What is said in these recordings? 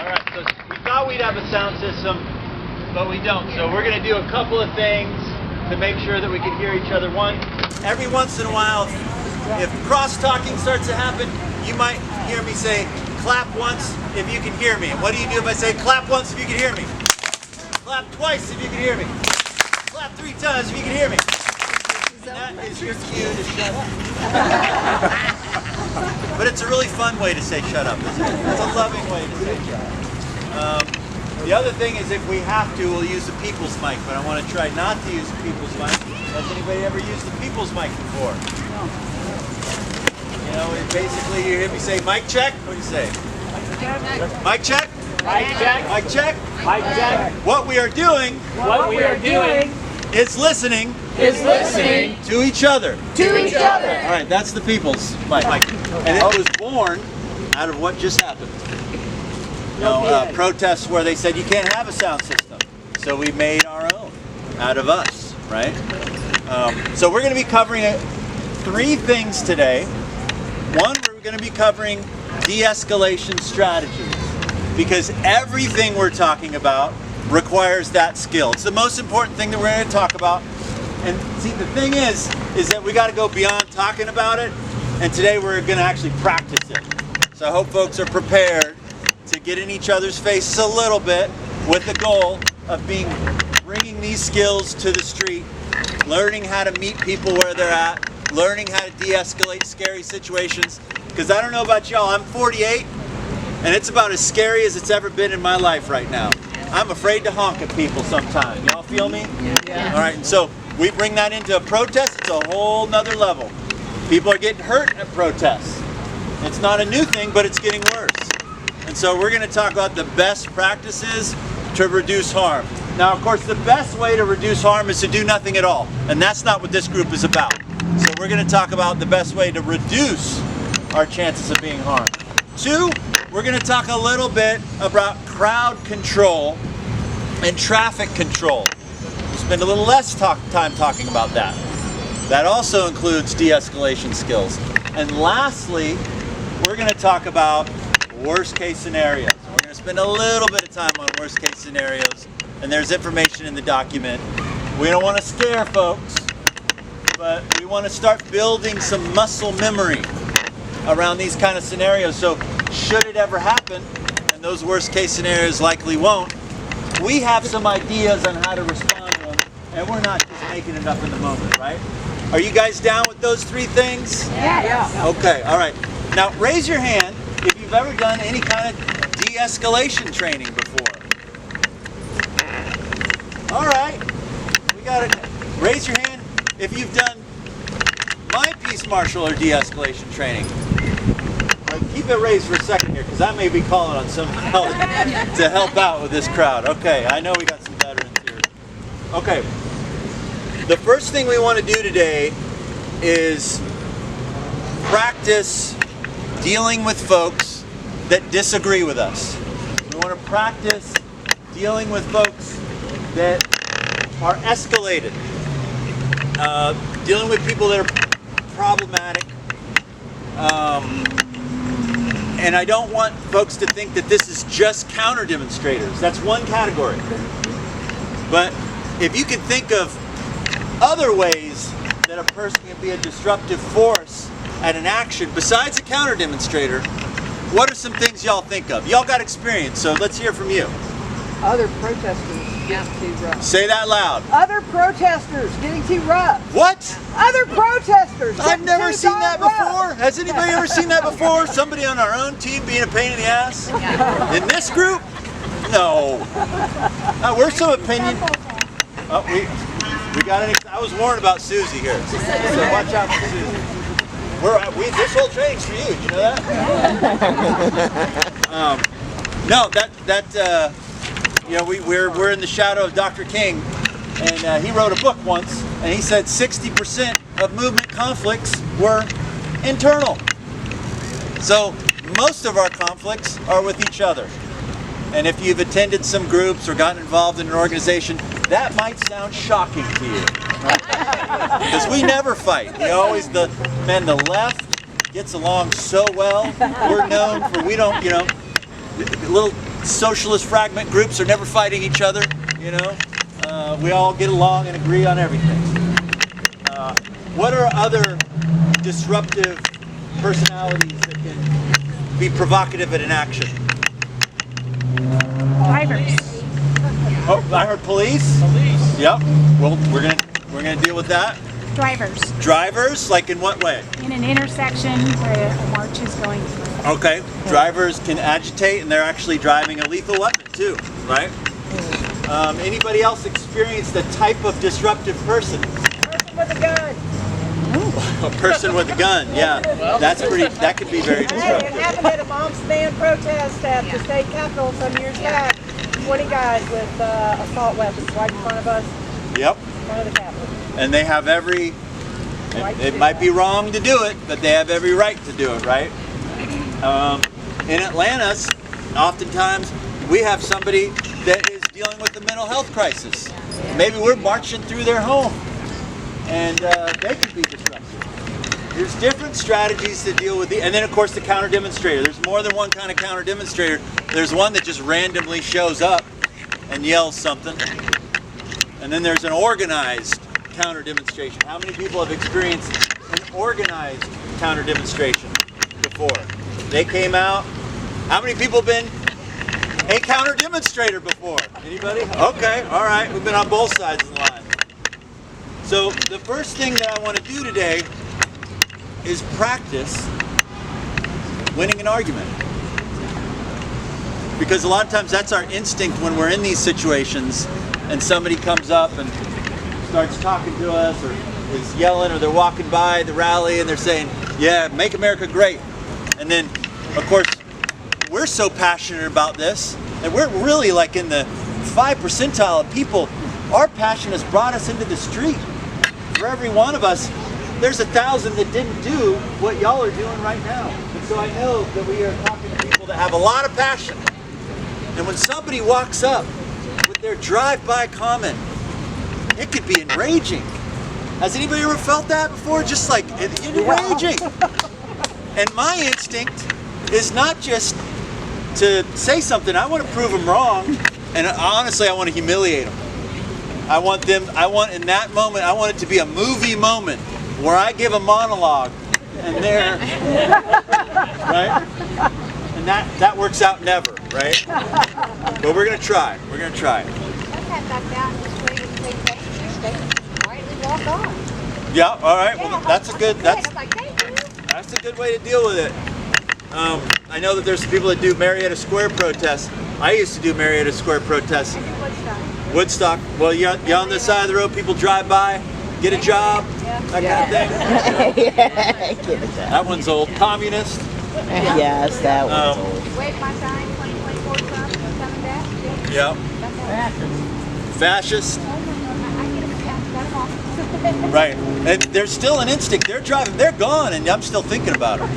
Alright, so we thought we'd have a sound system, but we don't. So we're going to do a couple of things to make sure that we can hear each other. One, every once in a while, if cross-talking starts to happen, you might hear me say, clap once if you can hear me. And what do you do if I say, clap once if you can hear me? Clap twice if you can hear me. Clap 3 times if you can hear me. And that is your cue to shut up. But it's a really fun way to say shut up, isn't it? It's a loving way to say shut up. The other thing is if we have to, we'll use the people's mic, but I want to try not to use the people's mic. Has anybody ever used the people's mic before? No. You know, basically you hear me say mic check. What do you say? Mic check? Mic check. Mic check? Mic check. What we are doing is listening to each other. All right, that's the people's mic. And it was born out of what just happened. You know, protests where they said you can't have a sound system. So we made our own out of us, right? So we're going to be covering 3 things today. One, we're going to be covering de-escalation strategies, because everything we're talking about requires that skill. It's the most important thing that we're going to talk about. And see, the thing is that we got to go beyond talking about it, and today we're going to actually practice it. So I hope folks are prepared to get in each other's faces a little bit with the goal of bringing these skills to the street, learning how to meet people where they're at, learning how to de-escalate scary situations. Because I don't know about y'all, I'm 48, and it's about as scary as it's ever been in my life right now. I'm afraid to honk at people sometimes. Y'all feel me? Yeah. All right, and so we bring that into a protest. It's a whole nother level. People are getting hurt at protests. It's not a new thing, but it's getting worse. And so we're going to talk about the best practices to reduce harm. Now, of course, the best way to reduce harm is to do nothing at all. And that's not what this group is about. So we're going to talk about the best way to reduce our chances of being harmed. 2, we're going to talk a little bit about crowd control and traffic control. We'll spend a little less time talking about that. That also includes de-escalation skills. And lastly, we're going to talk about worst case scenarios. We're going to spend a little bit of time on worst case scenarios, and there's information in the document. We don't want to scare folks, but we want to start building some muscle memory around these kind of scenarios. So should it ever happen, and those worst case scenarios likely won't, we have some ideas on how to respond to them, and we're not just making it up in the moment, right? Are you guys down with those 3 things? Yes. Okay, all right. Now raise your hand if you've ever done any kind of de-escalation training before. All right, we got it. Raise your hand if you've done my peace marshal or de-escalation training. All right, keep it raised for a second here, because I may be calling on somebody else to help out with this crowd. Okay, I know we got some veterans here. Okay, the first thing we want to do today is practice dealing with folks that disagree with us. We want to practice dealing with folks that are escalated, dealing with people that are problematic, and I don't want folks to think that this is just counter demonstrators. That's one category. But if you can think of other ways that a person can be a disruptive force at an action besides a counter demonstrator, what are some things y'all think of? Y'all got experience, so let's hear from you. Other protesters getting too rough. Say that loud. Other protesters getting too rough. What? Other protesters. I've never seen that before. Has anybody ever seen that before? Somebody on our own team being a pain in the ass? In this group? No. Where's some opinion? Oh, we got any? I was warned about Susie here. So watch out for Susie. This whole training's for you. Did you know that? You know, we're in the shadow of Dr. King, and he wrote a book once, and he said 60% of movement conflicts were internal. So most of our conflicts are with each other. And if you've attended some groups or gotten involved in an organization, that might sound shocking to you. Because we never fight. The left gets along so well. We're known for, we don't, you know. little socialist fragment groups are never fighting each other, you know. We all get along and agree on everything. What are other disruptive personalities that can be provocative in an action? Drivers. Oh, I heard police. Police. Yep. Well, we're gonna deal with that. Drivers. Drivers, like in what way? In an intersection where a march is going through. Okay. Drivers can agitate, and they're actually driving a lethal weapon too, right? Anybody else experience the type of disruptive person? Person with a gun. A person with a gun, yeah. That's pretty. That could be very Hey, it disruptive. happened at a mom's stand protest at the state capitol some years back. 20 guys with assault weapons right in front of us, Yep. in front of the capitol. And they have every. It might be wrong to do it, but they have every right to do it, right? In Atlanta, oftentimes we have somebody that is dealing with a mental health crisis. Maybe we're marching through their home, and they could be disruptive. There's different strategies to deal with and then of course the counter demonstrator. There's more than one kind of counter demonstrator. There's one that just randomly shows up and yells something. And then there's an organized counter demonstration. How many people have experienced an organized counter demonstration before? They came out. How many people have been a counter demonstrator before? Anybody? Okay, all right. We've been on both sides of the line. So the first thing that I want to do today is practice winning an argument. Because a lot of times that's our instinct when we're in these situations and somebody comes up and starts talking to us or is yelling, or they're walking by the rally and they're saying, yeah, make America great. And then, of course, we're so passionate about this, and we're really like in the 5 percentile of people. Our passion has brought us into the street. For every one of us, there's 1,000 that didn't do what y'all are doing right now. And so I know that we are talking to people that have a lot of passion. And when somebody walks up with their drive-by comment, it could be enraging. Has anybody ever felt that before? Just like enraging. And my instinct is not just to say something. I want to prove them wrong, and honestly, I want to humiliate them. I want in that moment, I want it to be a movie moment where I give a monologue, and they're, right? And that works out never, right? But we're gonna try. We're gonna try. Sometimes I found this way to say thank you, they quietly walk on. Yeah. All right. Well, that's a good. I'm like, thank you. That's a good way to deal with it. I know that there's some people that do Marietta Square protests. I used to do Marietta Square protests. Woodstock. Well, you're on the side of the road, people drive by, get a job, that kind of thing. That one's old. Communist. Yes, that one's old. Wave my sign, 2024 Trump, coming back. Yeah. Fascist. Right. And there's still an instinct. They're driving, they're gone, and I'm still thinking about them.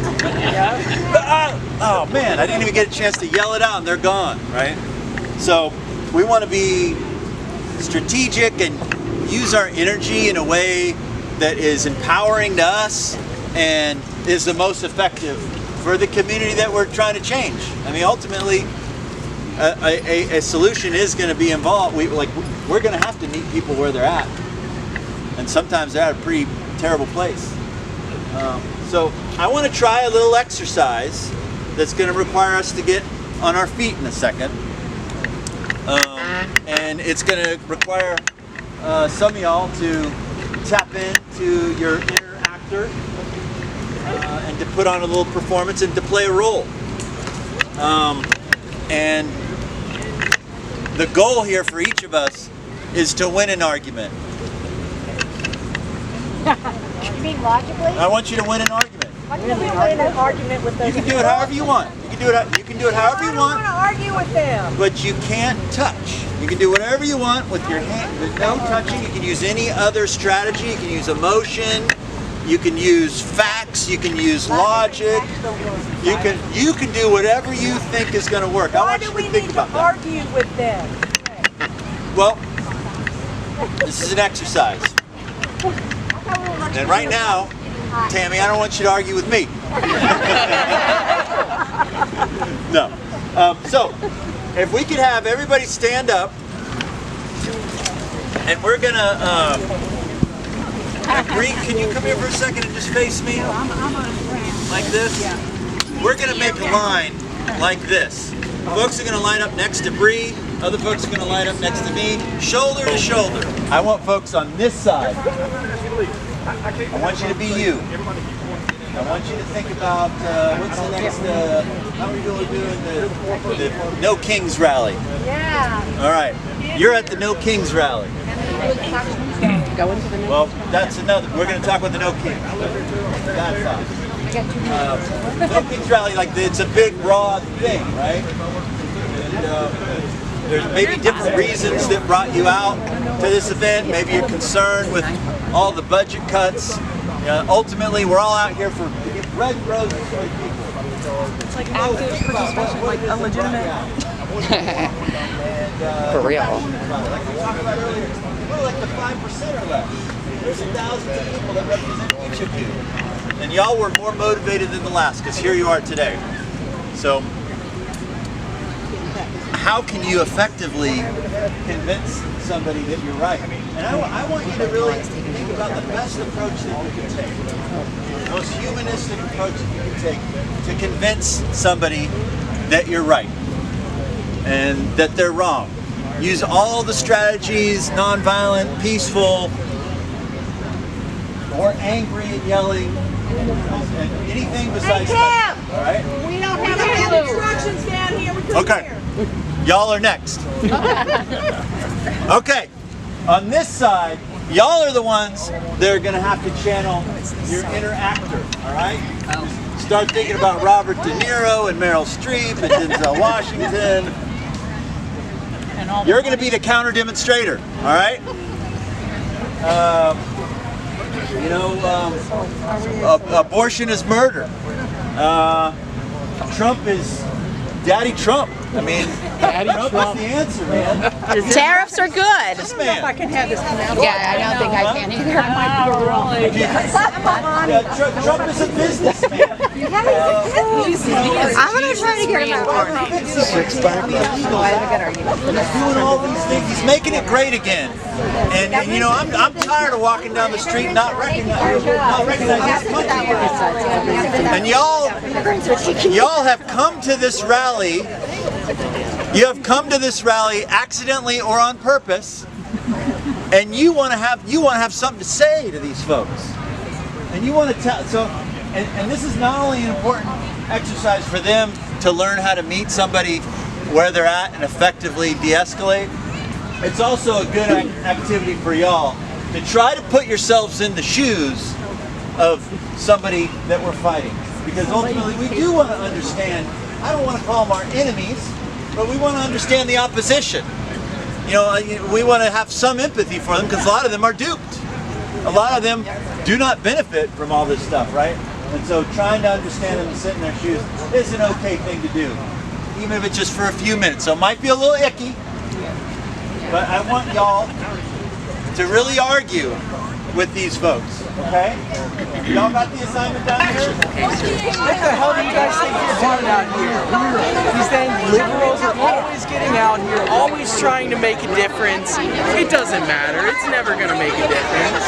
Oh man, I didn't even get a chance to yell it out, and they're gone, right? So we want to be strategic and use our energy in a way that is empowering to us and is the most effective for the community that we're trying to change. I mean, ultimately, a solution is going to be involved. We're going to have to meet people where they're at, and sometimes they're at a pretty terrible place. So I want to try a little exercise that's going to require us to get on our feet in a second. And it's going to require some of y'all to tap into your inner actor and to put on a little performance and to play a role. And the goal here for each of us is to win an argument. You mean logically? I want you to win an argument. Why can't we win an argument with those You can do it however you want. You can do it however you I don't want. want to argue with them. But you can't touch. You can do whatever you want with your hand. There's no touching. You can use any other strategy. You can use emotion. You can use facts. You can use logic. You can do whatever you think is going to work. I Why want do you we to think need to about that. argue with them? Well, this is an exercise. And right now, Tammy, I don't want you to argue with me. No. So, if we could have everybody stand up, and we're gonna agree. Can you come here for a second and just face me? Like this? We're gonna make a line like this. Folks are gonna line up next to Bree. Other folks are gonna line up next to me, shoulder to shoulder. I want folks on this side. I want you to be you. I want you to think about what's the next, how are we going to do the No Kings rally? Yeah. All right, you're at the No Kings rally. Well, that's another, we're going to talk about the No Kings. That's awesome. No Kings rally, like it's a big, broad thing, right? And, there's maybe different reasons that brought you out to this event. Maybe you're concerned with all the budget cuts. Ultimately, we're all out here for red roses for people. It's like active participation, like a legitimate. For real. Like we talked about earlier, we're like the 5% or less. There's thousands of people that represent each of you. And y'all were more motivated than the last, because here you are today. So, how can you effectively convince somebody that you're right? And I want you to really think about the best approach that you can take. The most humanistic approach that you can take to convince somebody that you're right and that they're wrong. Use all the strategies, nonviolent, peaceful, or angry and yelling, and anything besides that. All right? We don't have any instructions down here. We couldn't Okay. hear. Y'all are next. Okay, on this side, y'all are the ones that are going to have to channel your inner actor, all right? Start thinking about Robert De Niro and Meryl Streep and Denzel Washington. You're going to be the counter demonstrator, all right? Abortion is murder. Trump is Daddy Trump. I mean, Trump is the answer, man. Tariffs are good. Yes, man. I can have this come out. Yeah, I don't think I can either. Trump is a businessman. I'm going to try to get him out. He's doing all these things. He's making it great again. And I'm tired of walking down the street and not recognizing this country. And y'all have come to this rally. You have come to this rally accidentally or on purpose, and you want to have something to say to these folks, and you want to tell. So, and this is not only an important exercise for them to learn how to meet somebody where they're at and effectively de-escalate. It's also a good activity for y'all to try to put yourselves in the shoes of somebody that we're fighting, because ultimately we do want to understand. I don't want to call them our enemies, but we want to understand the opposition. We want to have some empathy for them, because a lot of them are duped. A lot of them do not benefit from all this stuff, right? And so trying to understand them and sit in their shoes is an okay thing to do, even if it's just for a few minutes. So it might be a little icky, but I want y'all to really argue with these folks, okay? Y'all got the assignment down here? What the hell do you guys think you're doing out here? These dang liberals are always getting out here, always trying to make a difference. It doesn't matter. It's never going to make a difference.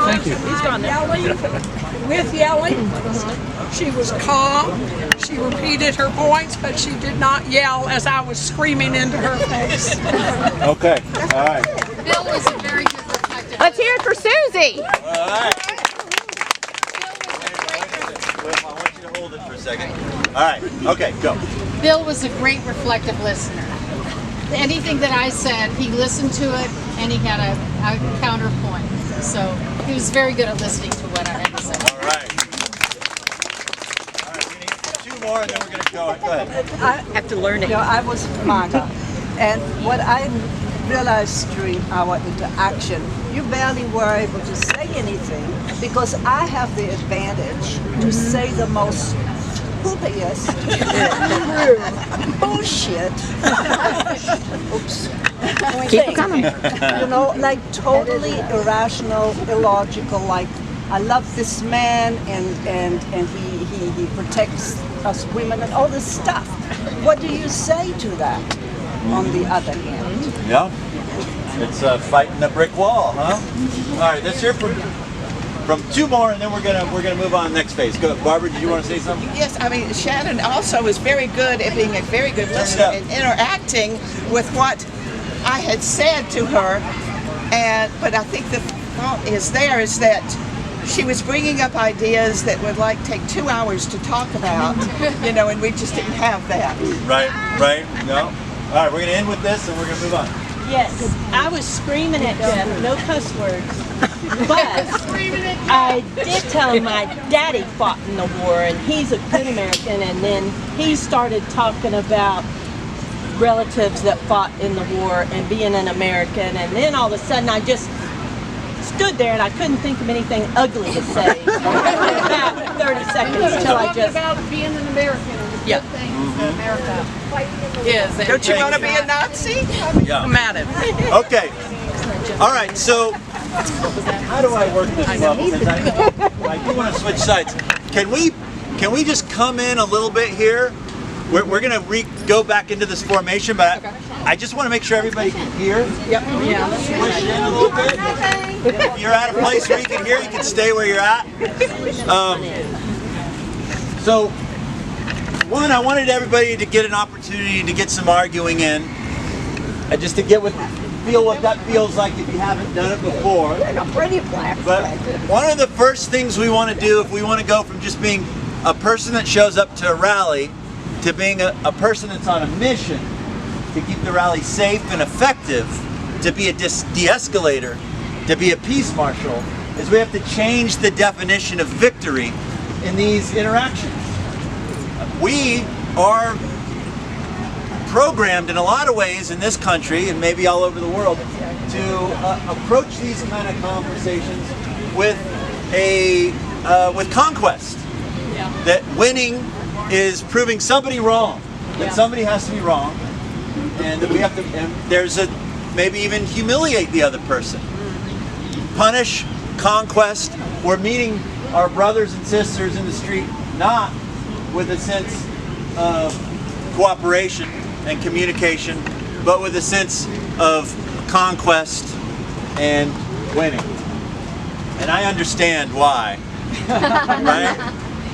Thank you. With yelling. She was calm. She repeated her points, but she did not yell as I was screaming into her face. Okay, all right. Bill was a very good reflective. Let's hear it for Susie. All right. I want you to hold it for a second. All right, okay, go. Bill was a great reflective listener. Anything that I said, he listened to it and he had a counterpoint. So he was very good at listening to what I had to say. All right. more, and then we're gonna go. Go ahead. I Have to learn it. I was MAGA, and what I realized during our interaction, you barely were able to say anything because I have the advantage to say the most poopiest bullshit. Oops. Keep it coming. You know, like totally irrational, illogical. Like, I love this man, and he protects us women and all this stuff. What do you say to that? On the other hand, Yeah. It's fighting the brick wall, huh? All right, let's hear from two more, and then we're gonna move on to the next phase. Go, Barbara. Did you want to say something? Yes, I mean, Shannon also is very good at being a very good listener and interacting with what I had said to her. But I think the thought is that she was bringing up ideas that would like take 2 hours to talk about, you know, and we just didn't have that. Right. No. All right, we're gonna end with this, and we're gonna move on. Yes, I was screaming at Jeff, no cuss words. But I did tell him my daddy fought in the war and he's a good American, and then he started talking about relatives that fought in the war and being an American, and then all of a sudden I just stood there and I couldn't think of anything ugly to say for about 30 seconds till I just... about being an American and the Yeah. good things that America. Yes, Don't you want to be a Nazi? Yeah. I'm at it. Okay. All right. So, how do I work this well? Because I do want to switch sides. Can we just come in a little bit here? We're gonna go back into this formation, but I just want to make sure everybody can hear. Yep. Yeah. Push in a little bit. If you're at a place where you can hear, you can stay where you're at. So, one, I wanted everybody to get an opportunity to get some arguing in, just to feel what that feels like if you haven't done it before. But one of the first things we want to do, if we want to go from just being a person that shows up to a rally to being a person that's on a mission to keep the rally safe and effective, to be a de-escalator, to be a peace marshal, is we have to change the definition of victory in these interactions. We are programmed in a lot of ways in this country, and maybe all over the world, to approach these kind of conversations with with conquest. That winning is proving somebody wrong, that somebody has to be wrong, and that we have to, and there's maybe even humiliate the other person. Punish, conquest. We're meeting our brothers and sisters in the street not with a sense of cooperation and communication, but with a sense of conquest and winning. And I understand why, right?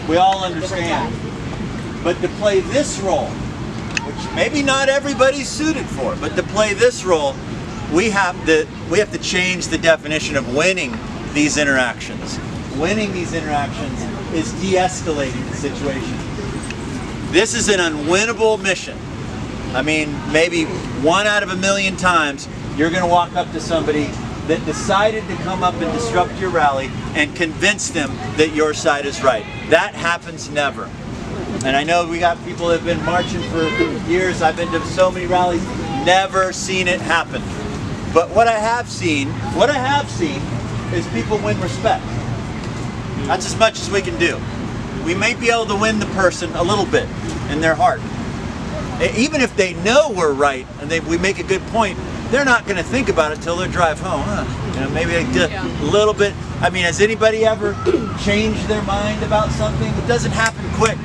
We all understand. But to play this role, which maybe not everybody's suited for, but to play this role, we have to change the definition of winning these interactions. Winning these interactions is de-escalating the situation. This is an unwinnable mission. I mean, maybe 1 out of 1,000,000 times you're going to walk up to somebody that decided to come up and disrupt your rally and convince them that your side is right. That happens never. And I know we got people that have been marching for years. I've been to so many rallies, never seen it happen. But what I have seen is people win respect. That's as much as we can do. We may be able to win the person a little bit in their heart. Even if they know we're right and we make a good point, they're not going to think about it till their drive home. You know, maybe they did a little bit. I mean, has anybody ever changed their mind about something? It doesn't happen quick.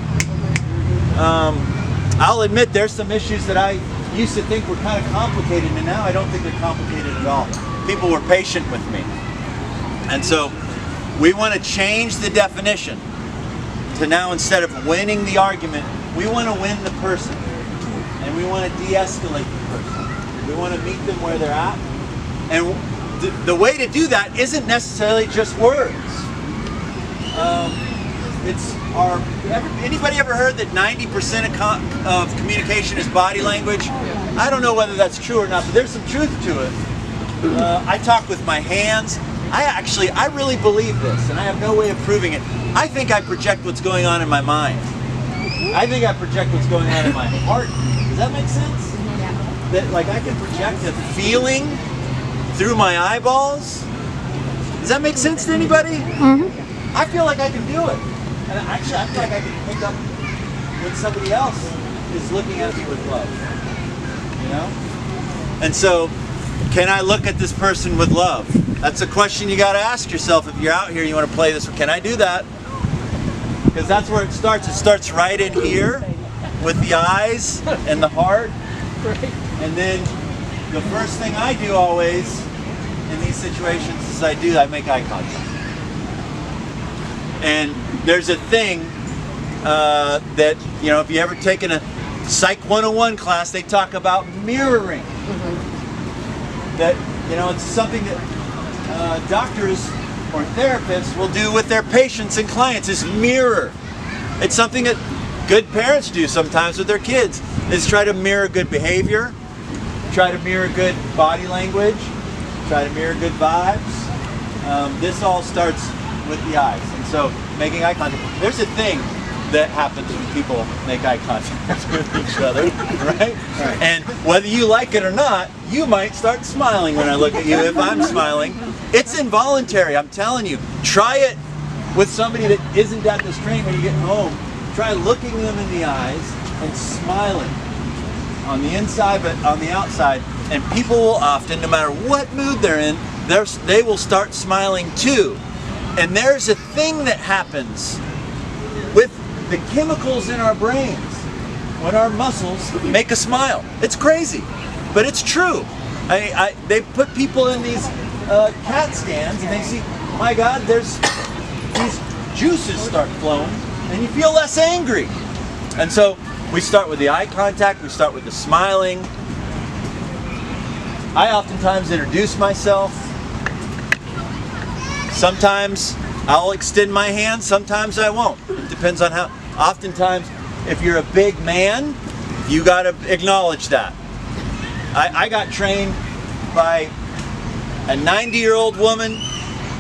I'll admit there's some issues that I used to think were kind of complicated, and now I don't think they're complicated at all. People were patient with me. And so we want to change the definition to now, instead of winning the argument, we want to win the person. And we want to de-escalate the person. We want to meet them where they're at. And the way to do that isn't necessarily just words. Anybody ever heard that 90% of communication is body language? I don't know whether that's true or not, but there's some truth to it. I talk with my hands. I really believe this, and I have no way of proving it. I think I project what's going on in my mind. I think I project what's going on in my heart. Does that make sense? That like I can project a feeling through my eyeballs. Does that make sense to anybody? I feel like I can do it. And actually I feel like I can pick up when somebody else is looking at me with love. You know? And so, can I look at this person with love? That's a question you got to ask yourself if you're out here, you want to play this. Can I do that? Because that's where it starts. It starts right in here with the eyes and the heart. And then the first thing I do always in these situations is I make eye contact. And there's a thing that, you know, if you ever taken a Psych 101 class, they talk about mirroring. That, you know, it's something that doctors or therapists will do with their patients and clients is mirror. It's something that good parents do sometimes with their kids, is try to mirror good behavior, try to mirror good body language, try to mirror good vibes. This all starts with the eyes. And so making eye contact. There's a thing that happens when people make eye contact with each other, right? And whether you like it or not, you might start smiling when I look at you. If I'm smiling, it's involuntary, I'm telling you. Try it with somebody that isn't at this training when you get home. Try looking them in the eyes and smiling on the inside but on the outside, and people will often, no matter what mood they're in, they will start smiling too. And there's a thing that happens with the chemicals in our brains when our muscles make us smile. It's crazy, but it's true. They put people in these CAT scans and they see, my God, there's these juices start flowing and you feel less angry. And so we start with the eye contact, we start with the smiling. I oftentimes introduce myself. Sometimes I'll extend my hand, sometimes I won't. It depends on how. Oftentimes, if you're a big man, you gotta acknowledge that. I got trained by a 90-year-old woman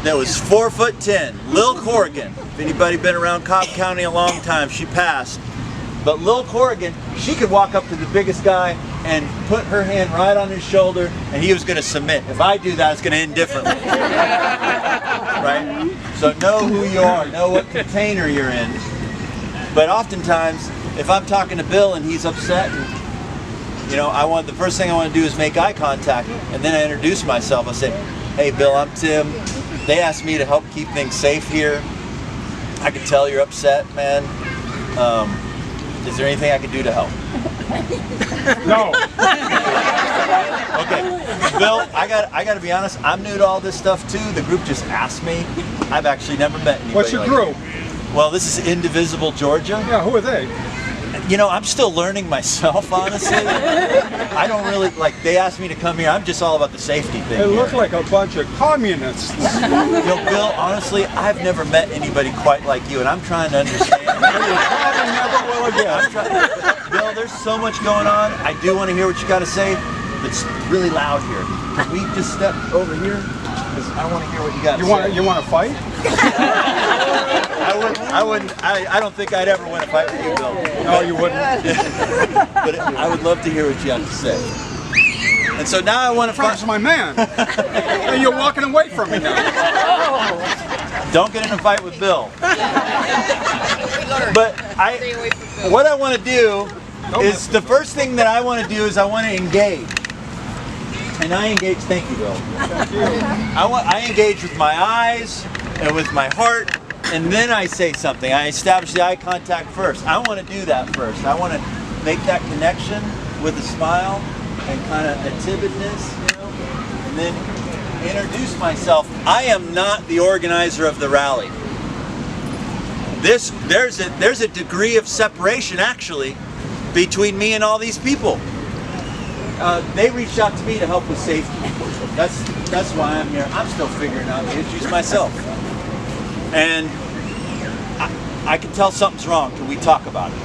that was 4'10", Lil Corrigan. If anybody been around Cobb County a long time, she passed. But Lil Corrigan, she could walk up to the biggest guy and put her hand right on his shoulder and he was gonna submit. If I do that, it's gonna end differently. Right? So know who you are, know what container you're in. But oftentimes, if I'm talking to Bill and he's upset, and, you know, the first thing I want to do is make eye contact, and then I introduce myself. I say, "Hey, Bill, I'm Tim. They asked me to help keep things safe here. I can tell you're upset, man. Is there anything I can do to help?" No. Okay, Bill, I got to be honest. I'm new to all this stuff too. The group just asked me. I've actually never met anybody. What's your like group? Well, this is Indivisible, Georgia. Yeah, who are they? You know, I'm still learning myself, honestly. I don't really, they asked me to come here. I'm just all about the safety thing. They look like a bunch of communists. You know, Bill, honestly, I've never met anybody quite like you, and I'm trying to understand. You probably never will again. Bill, there's so much going on. I do want to hear what you got to say, but it's really loud here. Can we just step over here? Because I want to hear what you got to say. You want to fight? I don't think I'd ever win a fight with you, Bill. No, you wouldn't. But I would love to hear what you have to say. And so now I want to fight my man. And you're walking away from me now. Don't get in a fight with Bill. But what I want to do is, the first thing that I want to do is I want to engage. And I engage, thank you, Bill. I engage with my eyes and with my heart, and then I say something. I establish the eye contact first. I want to do that first. I want to make that connection with a smile and kind of a timidness, you know, and then introduce myself. I am not the organizer of the rally. There's a degree of separation actually between me and all these people. They reached out to me to help with safety. That's why I'm here. I'm still figuring out the issues myself. And I can tell something's wrong. Can we talk about it?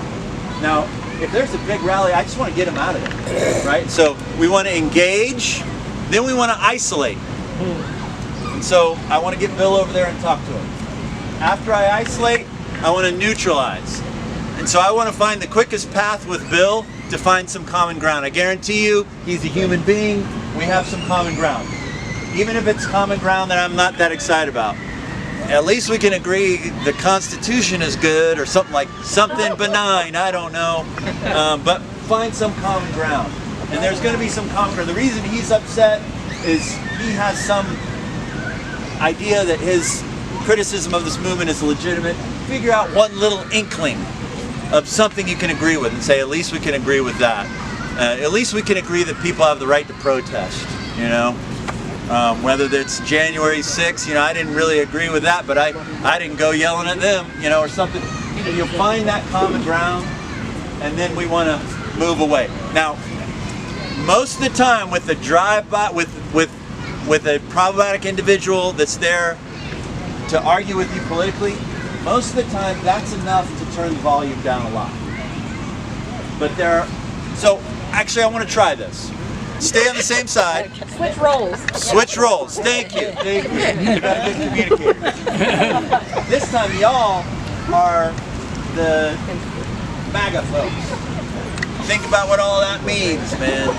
Now, if there's a big rally, I just want to get them out of there, right? So we want to engage, then we want to isolate. And so I want to get Bill over there and talk to him. After I isolate, I want to neutralize. And so I want to find the quickest path with Bill to find some common ground. I guarantee you, he's a human being. We have some common ground. Even if it's common ground that I'm not that excited about. At least we can agree the Constitution is good or something benign, I don't know. But find some common ground. And there's going to be some common ground. The reason he's upset is he has some idea that his criticism of this movement is legitimate. Figure out one little inkling of something you can agree with and say, at least we can agree with that. At least we can agree that people have the right to protest, you know? Whether it's January 6th, you know, I didn't really agree with that, but I didn't go yelling at them, you know, or something. And you'll find that common ground, and then we want to move away. Now, most of the time with a drive-by, with a problematic individual that's there to argue with you politically, most of the time that's enough to turn the volume down a lot. But so actually I want to try this. Stay on the same side. Switch roles. Switch roles. Thank you. Thank you. You're a good communicator. This time y'all are the MAGA folks. Think about what all that means, man.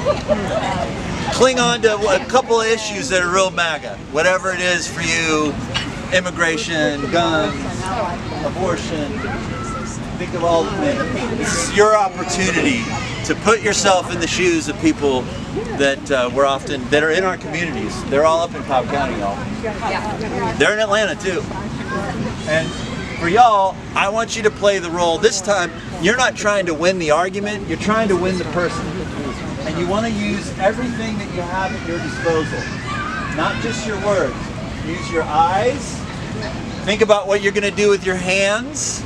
Cling on to a couple of issues that are real MAGA. Whatever it is for you, immigration, guns, abortion. Think of all the things. This is your opportunity to put yourself in the shoes of people that that are in our communities. They're all up in Cobb County, y'all. They're in Atlanta too. And for y'all, I want you to play the role. This time, you're not trying to win the argument, you're trying to win the person. And you want to use everything that you have at your disposal. Not just your words. Use your eyes. Think about what you're going to do with your hands,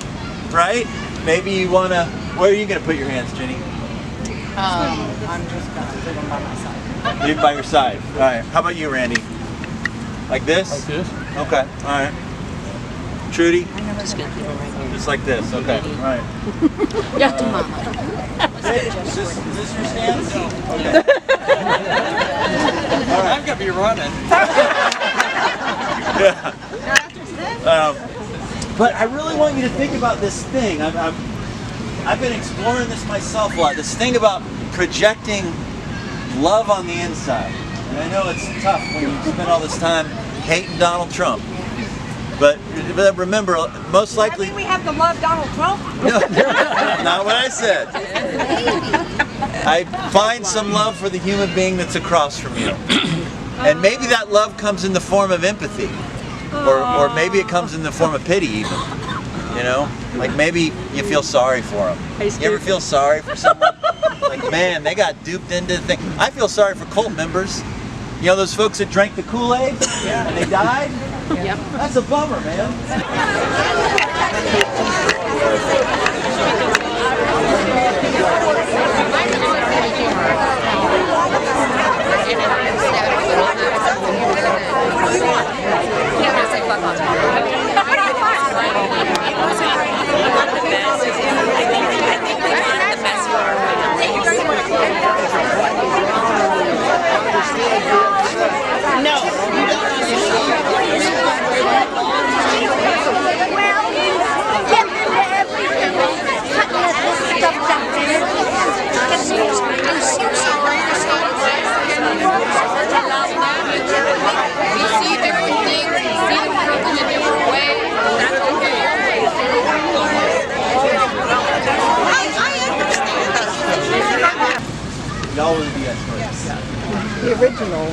right? Maybe you want to, where are you going to put your hands, Jenny? I'm just going to leave them by my side. Leave by your side. All right. How about you, Randy? Like this? Like this? Okay. All right. Trudy? Just like this. Okay. All right. Just a mama. Is this your stance? Okay. All right. I'm gonna be running. Yeah. But I really want you to think about this thing. I've been exploring this myself a lot. This thing about projecting love on the inside. And I know it's tough when you spend all this time hating Donald Trump. But remember, most likely... we have to love Donald Trump? No, not what I said. I find some love for the human being that's across from you. And maybe that love comes in the form of empathy. Or maybe it comes in the form of pity even. You know? Like maybe you feel sorry for them. You ever feel sorry for someone? Like, man, they got duped into the thing. I feel sorry for cult members. You know those folks that drank the Kool-Aid and they died? Yep. That's a bummer, man. Y'all were the experts. The original.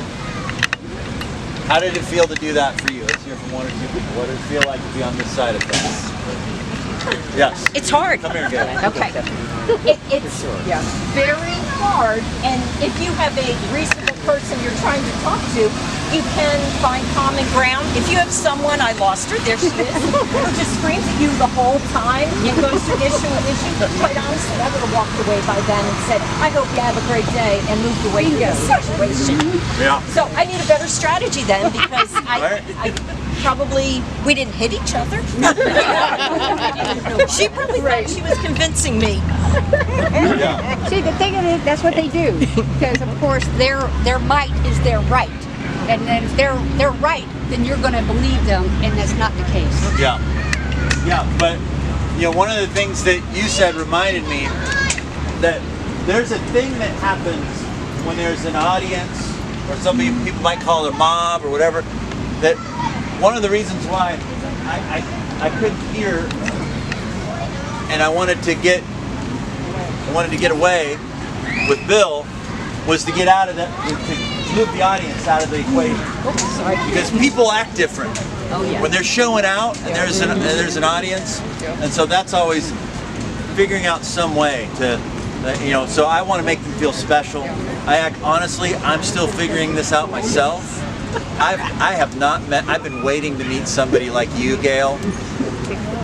How did it feel to do that for you? Let's hear from one or two people. What did it feel like to be on this side of things? Yes. It's hard. Come here and get it. Okay. It's very hard, and if you have a reasonable person you're trying to talk to, you can find common ground. If you have someone, I lost her, there she is, who just screams at you the whole time and goes to issue and issue, quite honestly, I would have walked away by then and said, I hope you have a great day, and moved away from the situation. Yeah. So I need a better strategy then, because we didn't hit each other. She probably thought she was convincing me. Yeah. See, the thing of it, that's what they do. Because, of course, their might is their right. And then if they're right, then you're going to believe them, and that's not the case. Yeah. Yeah, but you know, one of the things that you said reminded me that there's a thing that happens when there's an audience, or some people might call it a mob or whatever, that one of the reasons why I couldn't hear and I wanted to get away with Bill was to get out of that, to move the audience out of the equation. Because people act different when they're showing out and there's an audience, and so that's always figuring out some way to, you know. So I want to make them feel special. Honestly, I'm still figuring this out myself. I have not met. I've been waiting to meet somebody like you, Gail,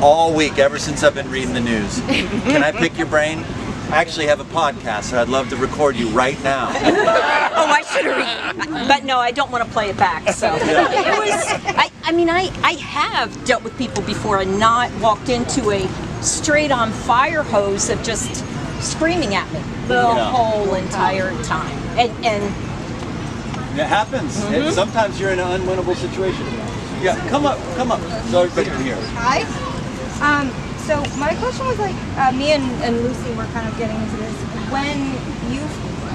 all week ever since I've been reading the news. Can I pick your brain? I actually have a podcast, and I'd love to record you right now. Oh, I should have. But no, I don't want to play it back. So it was. I mean, I have dealt with people before and not walked into a straight-on fire hose of just screaming at me the whole entire time. And it happens. And sometimes you're in an unwinnable situation. Yeah, come up, so everybody can hear. Hi. So my question was like, me and Lucy were kind of getting into this. When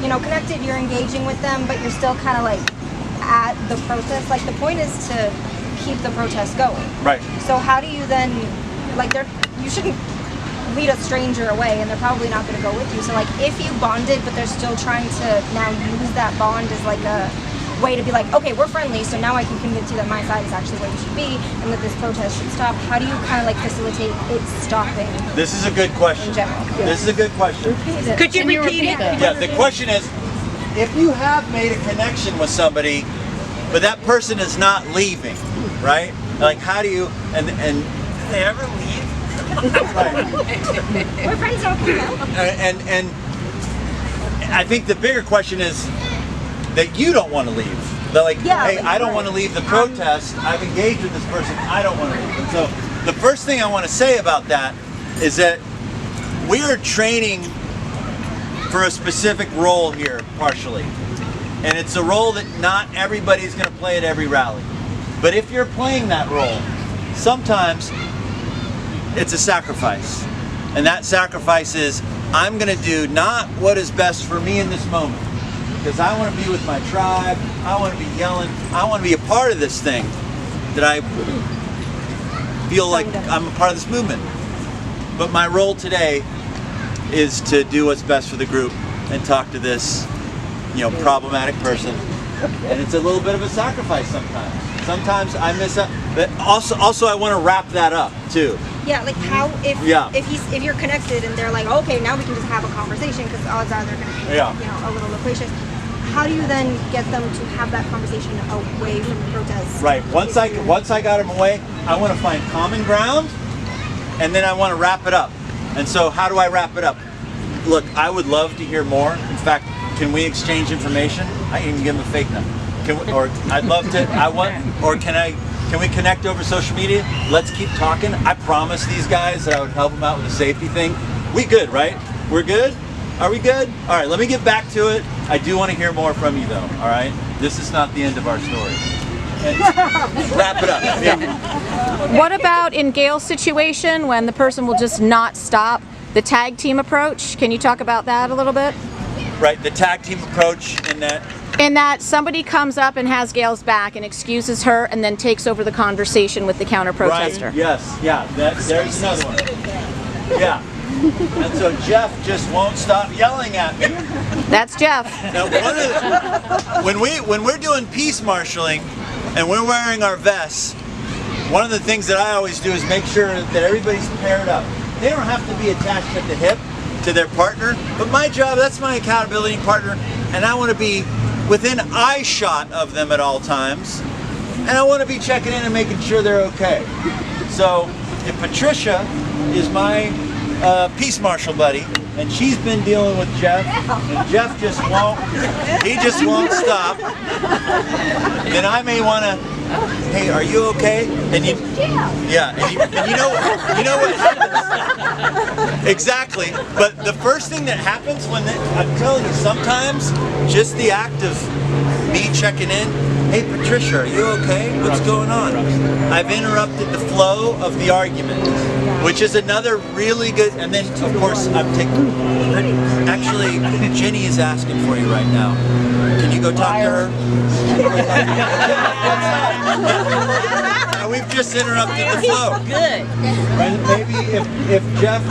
you know, connected, you're engaging with them, but you're still kind of like at the protest. Like the point is to keep the protest going. Right. So how do you then, like, you shouldn't lead a stranger away, and they're probably not going to go with you. So like, if you bonded, but they're still trying to now use that bond as like a way to be like, okay, we're friendly, so now I can convince you that my side is actually where you should be and that this protest should stop. How do you kind of like facilitate it stopping? This is a good question. In general. This is a good question. could you repeat it? Yeah, the question is, if you have made a connection with somebody, but that person is not leaving, right? Like, how do you, and do they ever leave? Right. We're friends, okay. And I think the bigger question is that you don't want to leave. They're like, hey, I don't want to leave the protest. I've engaged with this person. I don't want to leave. And so the first thing I want to say about that is that we are training for a specific role here, partially. And it's a role that not everybody's going to play at every rally. But if you're playing that role, sometimes it's a sacrifice. And that sacrifice is, I'm going to do not what is best for me in this moment. Because I want to be with my tribe, I want to be yelling, I want to be a part of this thing, that I feel like I'm a part of this movement. But my role today is to do what's best for the group and talk to this, you know, problematic person. And it's a little bit of a sacrifice sometimes. Sometimes I miss out, but also I want to wrap that up too. Yeah, like how if you're connected and they're like, okay, now we can just have a conversation because odds are they're going to be you know, a little loquacious. How do you then get them to have that conversation away from the protests? Right. Once I got them away, I want to find common ground, and then I want to wrap it up. And so how do I wrap it up? Look, I would love to hear more. In fact, can we exchange information? I can even give them a fake number. Or I'd love to. Can we connect over social media? Let's keep talking. I promised these guys that I would help them out with the safety thing. We good, right? We're good? Are we good? All right, let me get back to it. I do want to hear more from you though, all right? This is not the end of our story. And wrap it up. Yeah. What about in Gail's situation when the person will just not stop? The tag team approach, can you talk about that a little bit? Right, the tag team approach in that somebody comes up and has Gail's back and excuses her and then takes over the conversation with the counter protester. Right, yes, yeah, there's another one. Yeah. And so Jeff just won't stop yelling at me. That's Jeff. Now, when we're doing peace marshaling and we're wearing our vests, one of the things that I always do is make sure that everybody's paired up. They don't have to be attached at the hip to their partner, but my job, that's my accountability partner, and I want to be within eye shot of them at all times, and I want to be checking in and making sure they're okay. So if Patricia is my peace marshal buddy, and she's been dealing with Jeff, and Jeff just won't stop, then I may want to, hey, are you okay? And you know what happens? Exactly. But the first thing that happens I'm telling you, sometimes just the act of me checking in, hey Patricia, are you okay? What's going on? I've interrupted the flow of the argument. which is another really good. And then of course I'm taking. Actually, Jenny is asking for you right now. Can you go talk to her? We've just interrupted the flow. Good. Maybe if Jeff,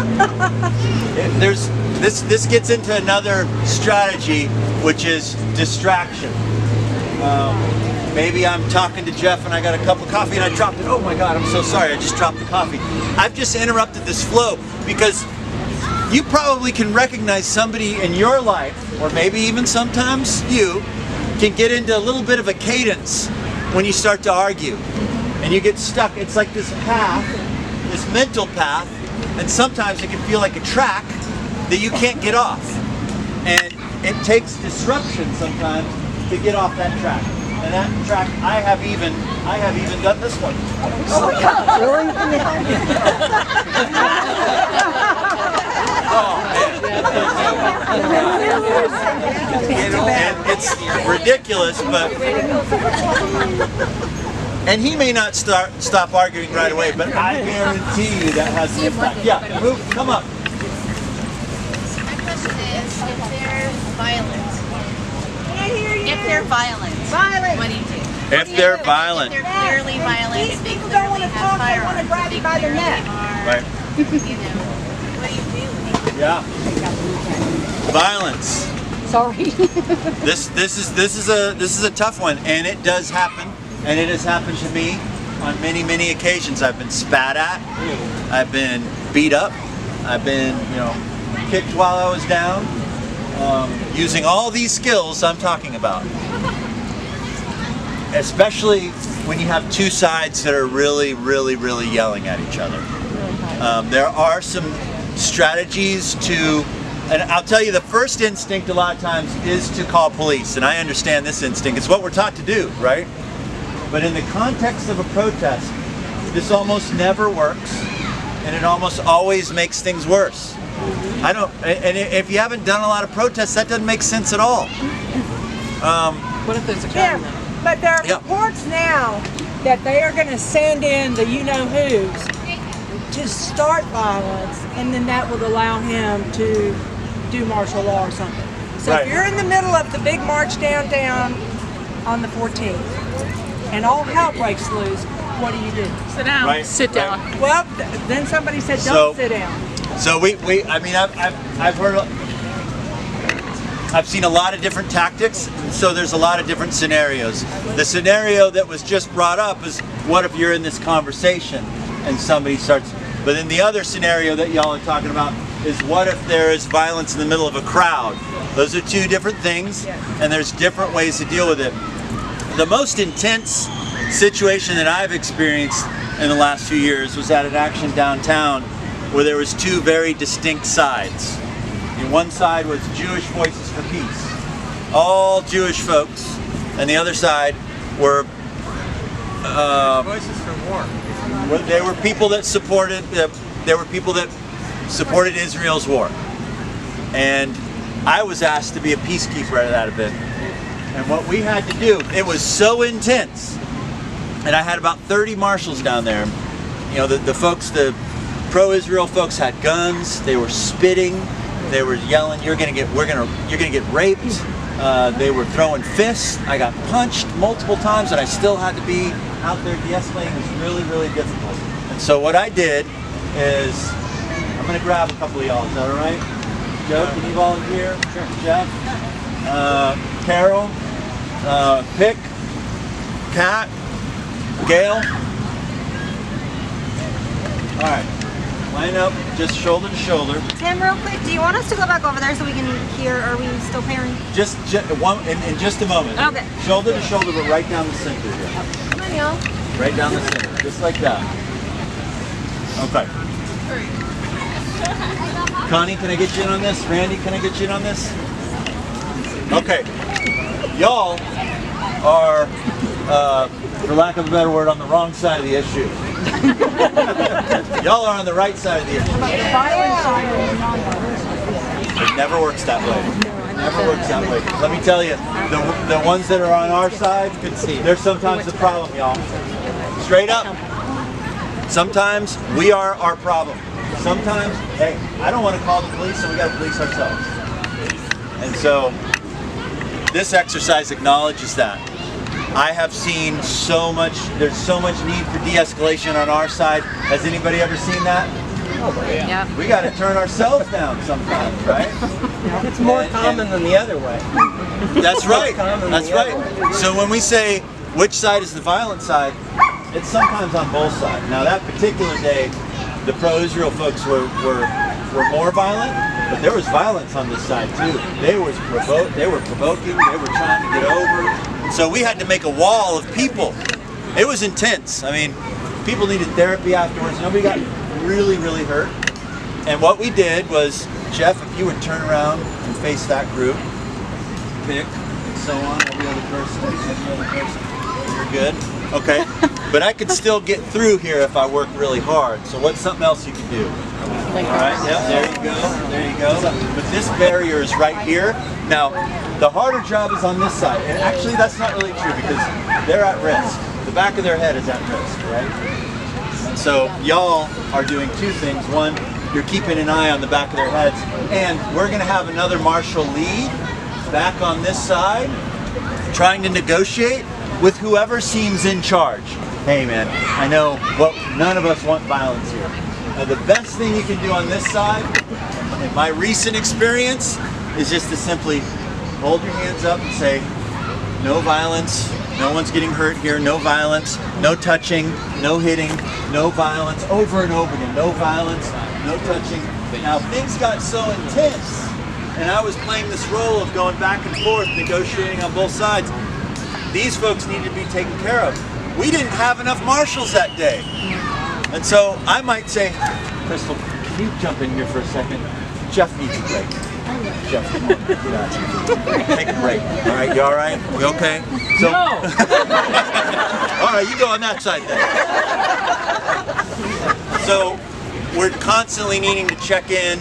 this gets into another strategy, which is distraction. Maybe I'm talking to Jeff and I got a cup of coffee and I dropped it. Oh my God, I'm so sorry, I just dropped the coffee. I've just interrupted this flow because you probably can recognize somebody in your life, or maybe even sometimes you, can get into a little bit of a cadence when you start to argue. And you get stuck. It's like this path, this mental path, and sometimes it can feel like a track that you can't get off. And it takes disruption sometimes to get off that track. And that track, I have even done this one. Oh my God, really? And it's ridiculous, but and he may not stop arguing right away, but I guarantee you that has an impact. Yeah, move, come up. My question is, if they're violent, what do you do? If they're violent, If they're clearly violent, if they clearly have firearms, if they clearly are, right? you know, what do you do? Yeah. Violence. Sorry. This is a tough one, and it does happen, and it has happened to me on many occasions. I've been spat at, I've been beat up, I've been kicked while I was down, using all these skills I'm talking about. Especially when you have two sides that are really yelling at each other. There are some strategies to, and I'll tell you, the first instinct a lot of times is to call police, and I understand this instinct. It's what we're taught to do, right? But in the context of a protest, this almost never works, and it almost always makes things worse. And if you haven't done a lot of protests, that doesn't make sense at all. What if there's a gun though? But there are reports now that they are going to send in the you-know-whos to start violence, and then that would allow him to do martial law or something. So if you're in the middle of the big march downtown on the 14th, and all hell breaks loose, what do you do? Sit down. Right. Sit down. Well, then somebody said don't sit down. So I've seen a lot of different tactics, so there's a lot of different scenarios. The scenario that was just brought up is, what if you're in this conversation and somebody starts, but then the other scenario that y'all are talking about is, what if there is violence in the middle of a crowd? Those are two different things, and there's different ways to deal with it. The most intense situation that I've experienced in the last few years was at an action downtown where there was two very distinct sides. And one side was Jewish Voices for Peace, all Jewish folks, and the other side were Voices for War. They were people that supported. Israel's war, and I was asked to be a peacekeeper at that event. And what we had to do, it was so intense, and I had about 30 marshals down there. The folks, the pro-Israel folks, had guns. They were spitting. They were yelling, "You're gonna get raped." They were throwing fists. I got punched multiple times, and I still had to be out there de-escalating. It was really difficult. And so what I did is, I'm gonna grab a couple of y'all. Is that all right? Joe, can you volunteer? Sure. Jeff, Carol, Pick, Kat, Gail. All right. Line up, just shoulder to shoulder. Tim, real quick, do you want us to go back over there so we can hear? Are we still pairing? Just in just a moment. Okay. Shoulder to shoulder, but right down the center here. Come on, y'all. Right down the center, just like that. Okay. Connie, can I get you in on this? Randy, can I get you in on this? Okay. Y'all are, for lack of a better word, on the wrong side of the issue. Y'all are on the right side of the issue. It never works that way. It never works that way. Let me tell you, the ones that are on our side, they're sometimes the problem, y'all. Straight up. Sometimes we are our problem. Sometimes, hey, I don't want to call the police, so we got to police ourselves. And so this exercise acknowledges that. I have seen so much, there's so much need for de-escalation on our side. Has anybody ever seen that? Yeah. We got to turn ourselves down sometimes, right? It's more common than the other way. That's right. That's right. So when we say which side is the violent side, it's sometimes on both sides. Now that particular day, the pro-Israel folks were more violent, but there was violence on this side too. They were provoking, they were trying to get over. So we had to make a wall of people. It was intense. I mean, people needed therapy afterwards. Nobody got really, really hurt. And what we did was, Jeff, if you would turn around and face that group, pick, and so on, every other person. You're good? Okay. But I could still get through here if I work really hard. So what's something else you can do? All right, yeah, there you go, there you go. But this barrier is right here. Now, the harder job is on this side. And actually, that's not really true because they're at risk. The back of their head is at risk, right? So y'all are doing two things. One, you're keeping an eye on the back of their heads. And we're gonna have another marshal lead back on this side, trying to negotiate with whoever seems in charge. Hey man, I know none of us want violence here. The best thing you can do on this side, in my recent experience, is just to simply hold your hands up and say, no violence, no one's getting hurt here, no violence, no touching, no hitting, no violence, over and over again, no violence, no touching. Now things got so intense, and I was playing this role of going back and forth, negotiating on both sides. These folks needed to be taken care of. We didn't have enough marshals that day. And so I might say, Crystal, can you jump in here for a second? Jeff needs a break. Jeff, come on, get out here. Take a break. All right, you all right? We okay? So, no! All right, you go on that side then. So we're constantly needing to check in,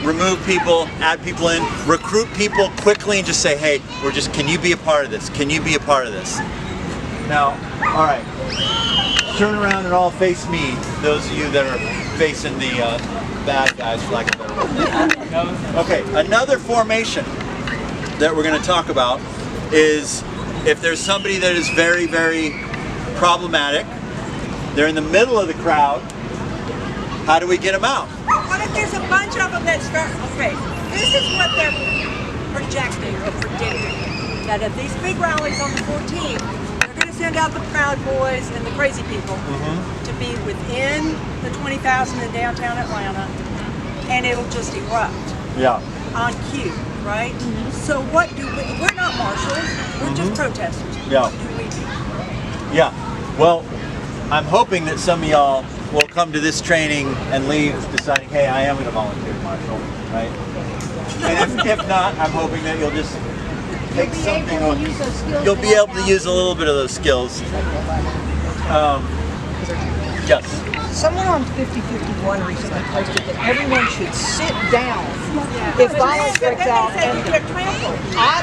remove people, add people in, recruit people quickly and just say, hey, can you be a part of this? Can you be a part of this? Now, all right, turn around and all face me, those of you that are facing the bad guys, for lack of a better word. Okay, another formation that we're going to talk about is if there's somebody that is very, very problematic, they're in the middle of the crowd, how do we get them out? What if there's a bunch of them that's okay, this is what they're projecting or predicting, that at these big rallies on the 14th, they're going to send out the Proud Boys and the crazy people to be within the 20,000 in downtown Atlanta, and it'll just erupt on cue, right? So what do we're not marshals, we're just protesters. What do we do? Yeah, well, I'm hoping that some of y'all will come to this training and leave deciding, hey, I am going to volunteer marshal, right? And if not, I'm hoping that you'll just take something on. You'll be able to use a little bit of those skills. Yes. Someone on 5051 recently posted that everyone should sit down if violence breaks out.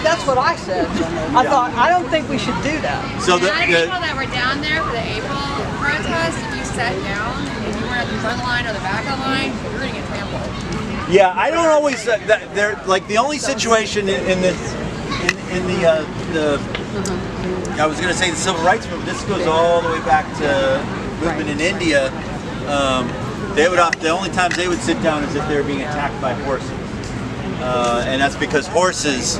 That's what I said. I thought, I don't think we should do that. So the people that were down there for the April protest, if you sat down, if you weren't at the front line or the back of the line, you're going to get trampled. Yeah, I don't always. They're like the only situation in the I was going to say the civil rights movement. This goes all the way back to movement in India. The only times they would sit down is if they were being attacked by horses, and that's because horses,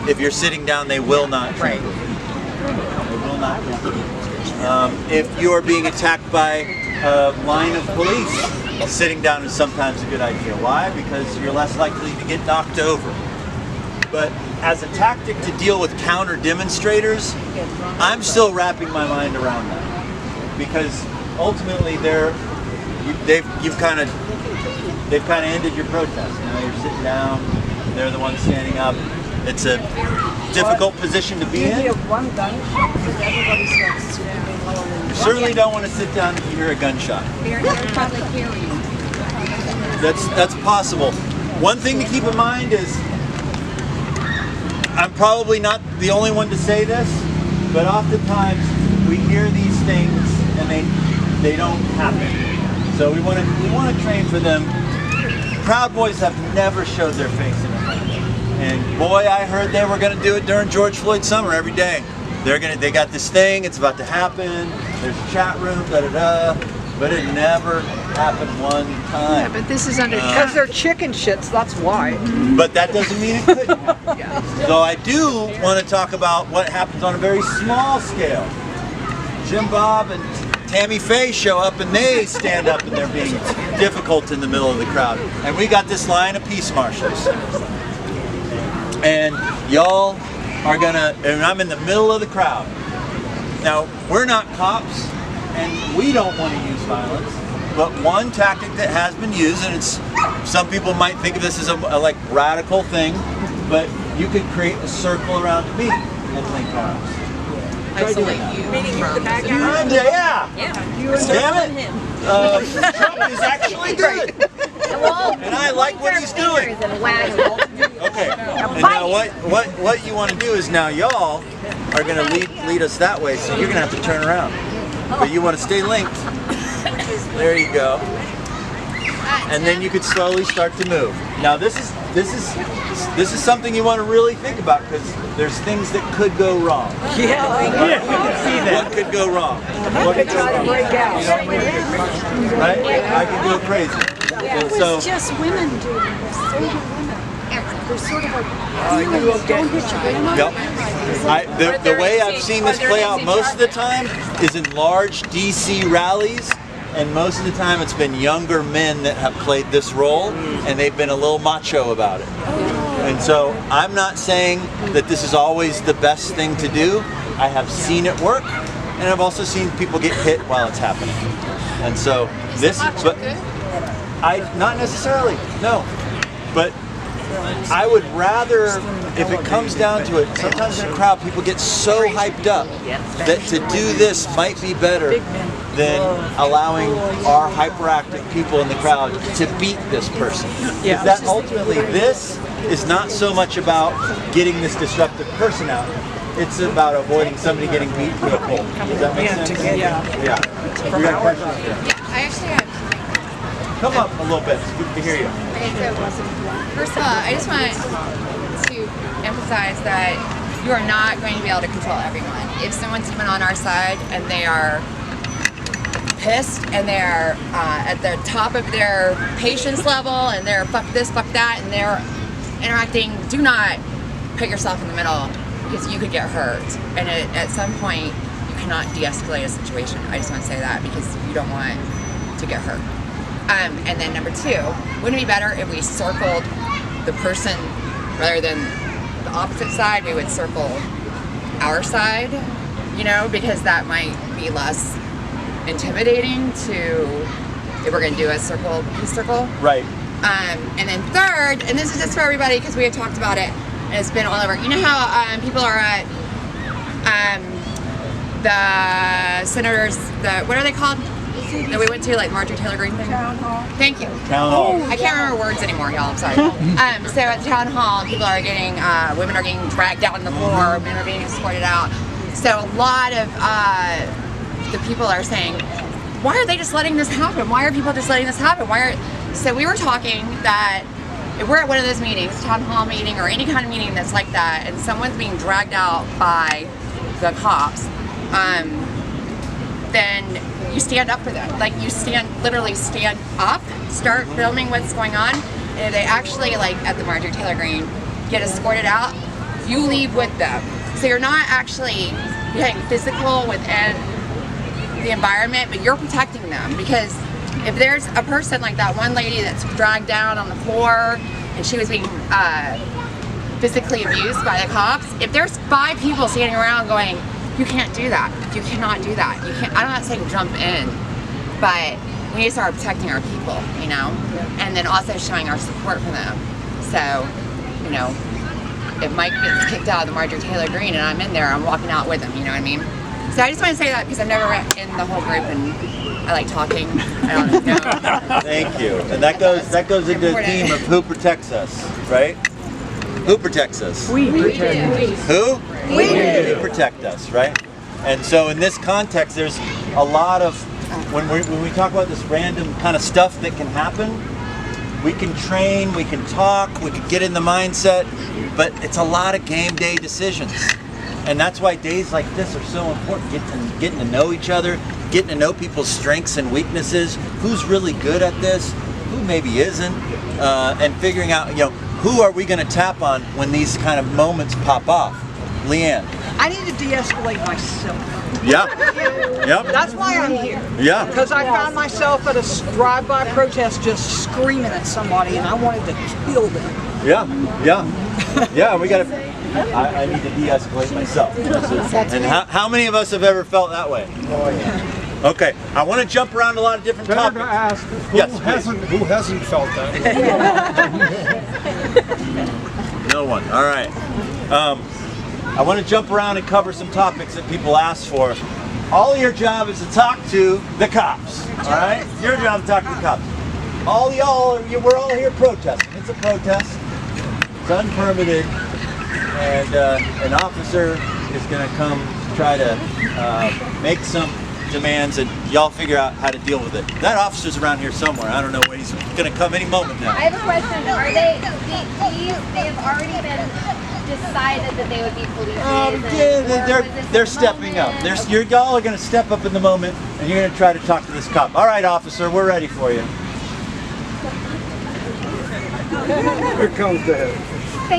if you're sitting down, they will not trample. They will not trample. If you are being attacked by a line of police, sitting down is sometimes a good idea. Why? Because you're less likely to get knocked over. But as a tactic to deal with counter demonstrators, I'm still wrapping my mind around that, because ultimately they've kind of ended your protest. Now you're sitting down, they're the ones standing up. It's a difficult position to be in. You certainly don't want to sit down if you hear a gunshot. That's possible. One thing to keep in mind is, I'm probably not the only one to say this, but oftentimes we hear these things and they don't happen. So we want to train for them. Proud Boys have never showed their face in Atlanta. And boy, I heard they were going to do it during George Floyd summer every day. They got this thing, it's about to happen, there's a chat room, but it never happened one time. Yeah, but this is under because they're chicken shits, that's why. But that doesn't mean it couldn't happen. So I do want to talk about what happens on a very small scale. Jim Bob and Tammy Faye show up and they stand up and they're being difficult in the middle of the crowd. And we got this line of peace marshals. And y'all are gonna, and I'm in the middle of the crowd. Now, we're not cops and we don't want to use violence, but one tactic that has been used, and it's, some people might think of this as a like radical thing, but you could create a circle around me and link arms. Isolate you from Yeah. Damn it. Trump is actually good. And I like what he's doing. Okay. And now what you want to do is now y'all are going to lead us that way, so you're going to have to turn around. But you want to stay linked. There you go. And then you could slowly start to move. Now this is something you want to really think about because there's things that could go wrong. Yeah. Right? We can see that. What could go wrong? What could go wrong? Right? I could go crazy. It was just women doing this. Older women. They're sort of like, don't hit your grandma. Yep. The way I've seen this play out most of the time is in large DC rallies, and most of the time it's been younger men that have played this role, and they've been a little macho about it. And so I'm not saying that this is always the best thing to do. I have seen it work, and I've also seen people get hit while it's happening. And so this, but not necessarily, no. But I would rather, if it comes down to it, sometimes in a crowd people get so hyped up that to do this might be better than allowing our hyperactive people in the crowd to beat this person. Because that ultimately, this is not so much about getting this disruptive person out. It's about avoiding somebody getting beat to a pole. Does that make sense? Yeah. We got questions here. I actually have. Come up a little bit. It's good to hear you. Okay, so first of all, I just want to emphasize that you are not going to be able to control everyone. If someone's even on our side and they are pissed and they're at the top of their patience level and they're fuck this, fuck that, and they're interacting, do not put yourself in the middle because you could get hurt. And at some point, you cannot de-escalate a situation. I just want to say that because you don't want to get hurt. And then number two, wouldn't it be better if we circled the person rather than the opposite side? We would circle our side, you know, because that might be less intimidating to, if we're going to do a peace circle. Right. And then third, and this is just for everybody because we had talked about it and it's been all over. You know how people are at the senators, what are they called? That we went to, like Marjorie Taylor Greene thing? Town hall. Thank you. Town hall. I can't remember words anymore, y'all. I'm sorry. So at the town hall, people are getting, women are getting dragged out on the floor, men are being escorted out. So a lot of the people are saying, why are they just letting this happen? Why are people just letting this happen? So we were talking that if we're at one of those meetings, town hall meeting or any kind of meeting that's like that, and someone's being dragged out by the cops, then you stand up for them. Like you literally stand up, start filming what's going on, and if they actually, like at the Marjorie Taylor Greene, get escorted out, you leave with them. So you're not actually getting physical within the environment, but you're protecting them. Because if there's a person like that one lady that's dragged down on the floor and she was being physically abused by the cops, if there's 5 people standing around going, you can't do that. You cannot do that. You can't. I'm not saying jump in, but we need to start protecting our people, you know, and then also showing our support for them. So, you know, if Mike gets kicked out of the Marjorie Taylor Greene and I'm in there, I'm walking out with him. You know what I mean? So I just want to say that because I've never met in the whole group and I like talking. I don't know. Thank you. And that goes into the theme of who protects us, right? Who protects us? We protect. Who? We protect us, right? And so in this context, there's a lot of when we talk about this random kind of stuff that can happen, we can train, we can talk, we can get in the mindset, but it's a lot of game day decisions. And that's why days like this are so important, getting to know each other, getting to know people's strengths and weaknesses, who's really good at this, who maybe isn't, and figuring out, who are we going to tap on when these kind of moments pop off. Leanne. I need to de-escalate myself. Yeah. Yep. That's why I'm here. Yeah. Because I found myself at a drive-by protest just screaming at somebody and I wanted to kill them. Yeah. We got to. I need to de-escalate myself. And how many of us have ever felt that way? Oh yeah. Okay, I want to jump around a lot of different topics. To ask, who hasn't felt that? No one. All right. I want to jump around and cover some topics that people ask for. All your job is to talk to the cops. All right? Your job is to talk to the cops. All y'all, we're all here protesting. It's a protest. It's unpermitted. And an officer is going to come try to make some demands, and y'all figure out how to deal with it. That officer's around here somewhere. I don't know where he's going to come any moment now. I have a question. Are they have already been decided that they would be police liaisons? They're stepping up. Y'all are going to step up in the moment, and you're going to try to talk to this cop. All right, officer, we're ready for you. Here comes the head.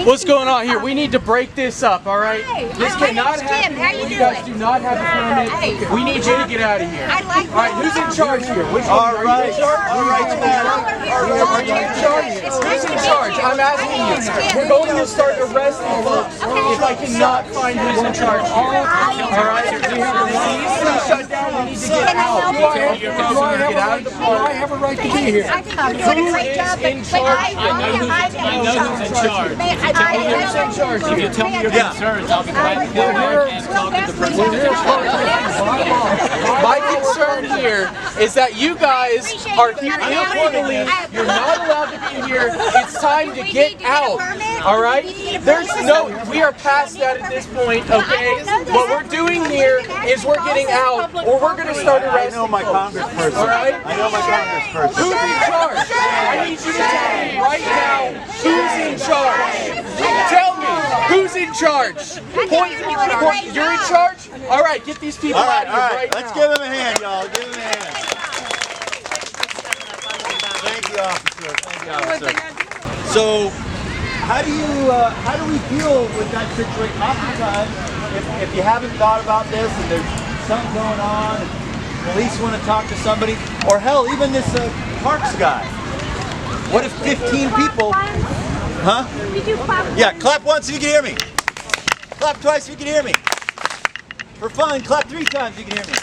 What's going on here? We need to break this up, all right? This cannot happen. You guys do not have a permit. We need you to get out of here. All right, who's in charge here? Which one? Are you in charge? Are you in charge? Who's in charge? I'm asking you. We're going to start arresting folks if I cannot find who's in charge. All right? We have a shut down. We need to get out. Do I have a right to be here? I think you're doing a great job. In charge? I know who's in charge. If you tell me your concerns, I'll be glad to go ahead and talk to the president. My concern here is that you guys are here illegally. You're not allowed to be here. It's time to get out. All right? We are past that at this point, okay? What we're doing here is we're getting out, or we're going to start arresting. I know my congressperson. All right? I know my congressperson. Who's in charge? I need you to tell me right now who's in charge. Tell me who's in charge. You're in charge? All right, get these people out of here right now. Let's give him a hand, y'all. Give him a hand. Thank you, officer. Thank you, officer. So, how do we deal with that situation? Oftentimes, if you haven't thought about this and there's something going on, and police want to talk to somebody, or hell, even this Parks guy. What if 15 people? Huh? Yeah, clap once if you can hear me. Clap twice if you can hear me. For fun, clap 3 times if you can hear me.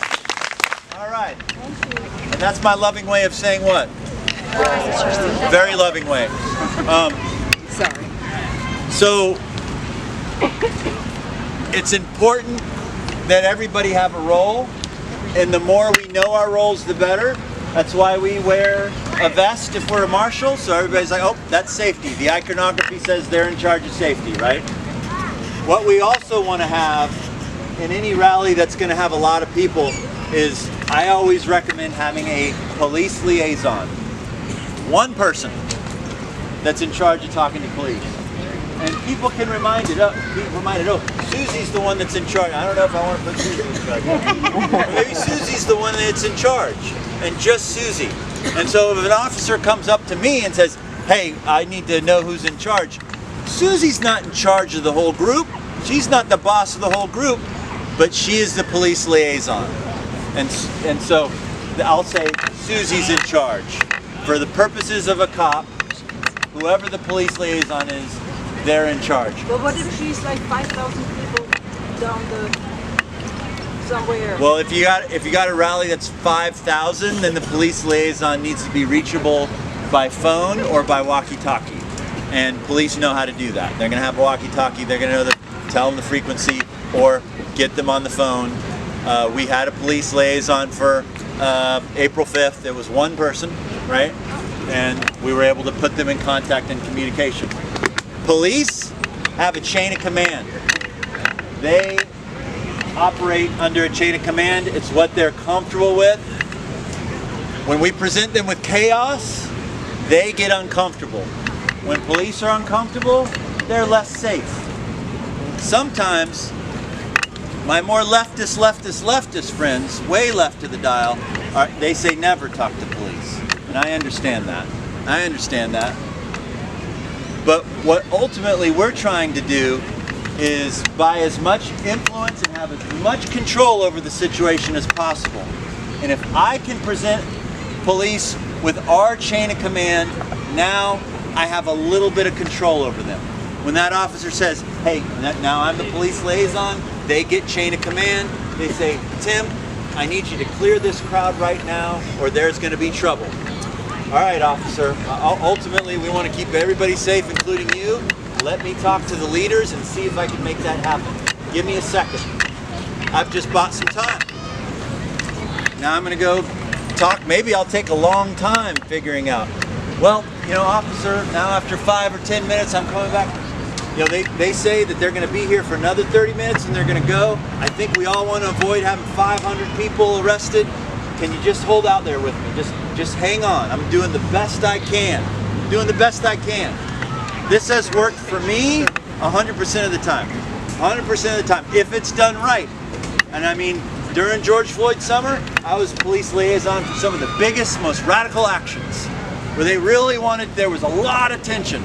All right. And that's my loving way of saying what? Very loving way. Sorry. So, it's important that everybody have a role, and the more we know our roles, the better. That's why we wear a vest if we're a marshal, so everybody's like, oh, that's safety. The iconography says they're in charge of safety, right? What we also want to have in any rally that's going to have a lot of people is, I always recommend having a police liaison. One person that's in charge of talking to police. And people can be reminded, oh, Susie's the one that's in charge. I don't know if I want to put Susie in charge. Or maybe Susie's the one that's in charge, and just Susie. And so if an officer comes up to me and says, hey, I need to know who's in charge, Susie's not in charge of the whole group. She's not the boss of the whole group, but she is the police liaison. And so I'll say Susie's in charge. For the purposes of a cop, whoever the police liaison is, they're in charge. But what if she's like 5,000 people down somewhere? Well, if you got a rally that's 5,000, then the police liaison needs to be reachable by phone or by walkie-talkie. And police know how to do that. They're going to have a walkie-talkie. They're going to know tell them the frequency or get them on the phone. We had a police liaison for April 5th. It was one person, right? And we were able to put them in contact and communication. Police have a chain of command. They operate under a chain of command. It's what they're comfortable with. When we present them with chaos, they get uncomfortable. When police are uncomfortable, they're less safe. Sometimes my more leftist friends, way left of the dial, they say never talk to police. And I understand that. But what ultimately we're trying to do is buy as much influence and have as much control over the situation as possible. And if I can present police with our chain of command, now I have a little bit of control over them. When that officer says, hey, now I'm the police liaison, they get chain of command. They say, Tim, I need you to clear this crowd right now or there's going to be trouble. All right, officer, ultimately we want to keep everybody safe, including you. Let me talk to the leaders and see if I can make that happen. Give me a second. I've just bought some time. Now I'm going to go talk. Maybe I'll take a long time figuring out. Well, you know, officer, now after 5 or 10 minutes I'm coming back. You know, they say that they're going to be here for another 30 minutes and they're going to go. I think we all want to avoid having 500 people arrested. Can you just hold out there with me? Just hang on. I'm doing the best I can. This has worked for me 100% of the time. 100% of the time, if it's done right. And I mean, during George Floyd's summer, I was police liaison for some of the biggest, most radical actions where they really wanted, there was a lot of tension.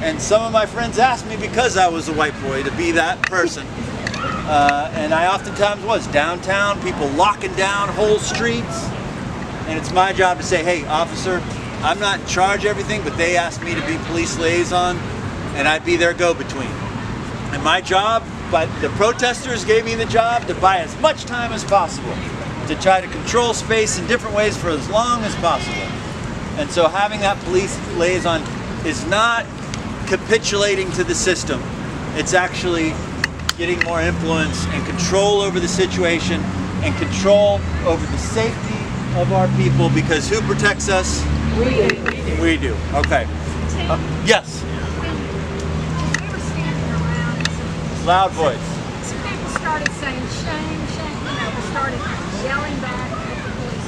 And some of my friends asked me, because I was a white boy, to be that person. And I oftentimes was downtown, people locking down whole streets. And it's my job to say, hey, officer, I'm not in charge of everything, but they asked me to be police liaison, and I'd be their go-between. And my job, but the protesters gave me the job to buy as much time as possible, to try to control space in different ways for as long as possible. And so having that police liaison is not capitulating to the system. It's actually getting more influence and control over the situation and control over the safety of our people, because who protects us? We do. Okay. Yes. We were standing around. Loud voice. Some people started saying shame, shame. You know, they started yelling back at the police.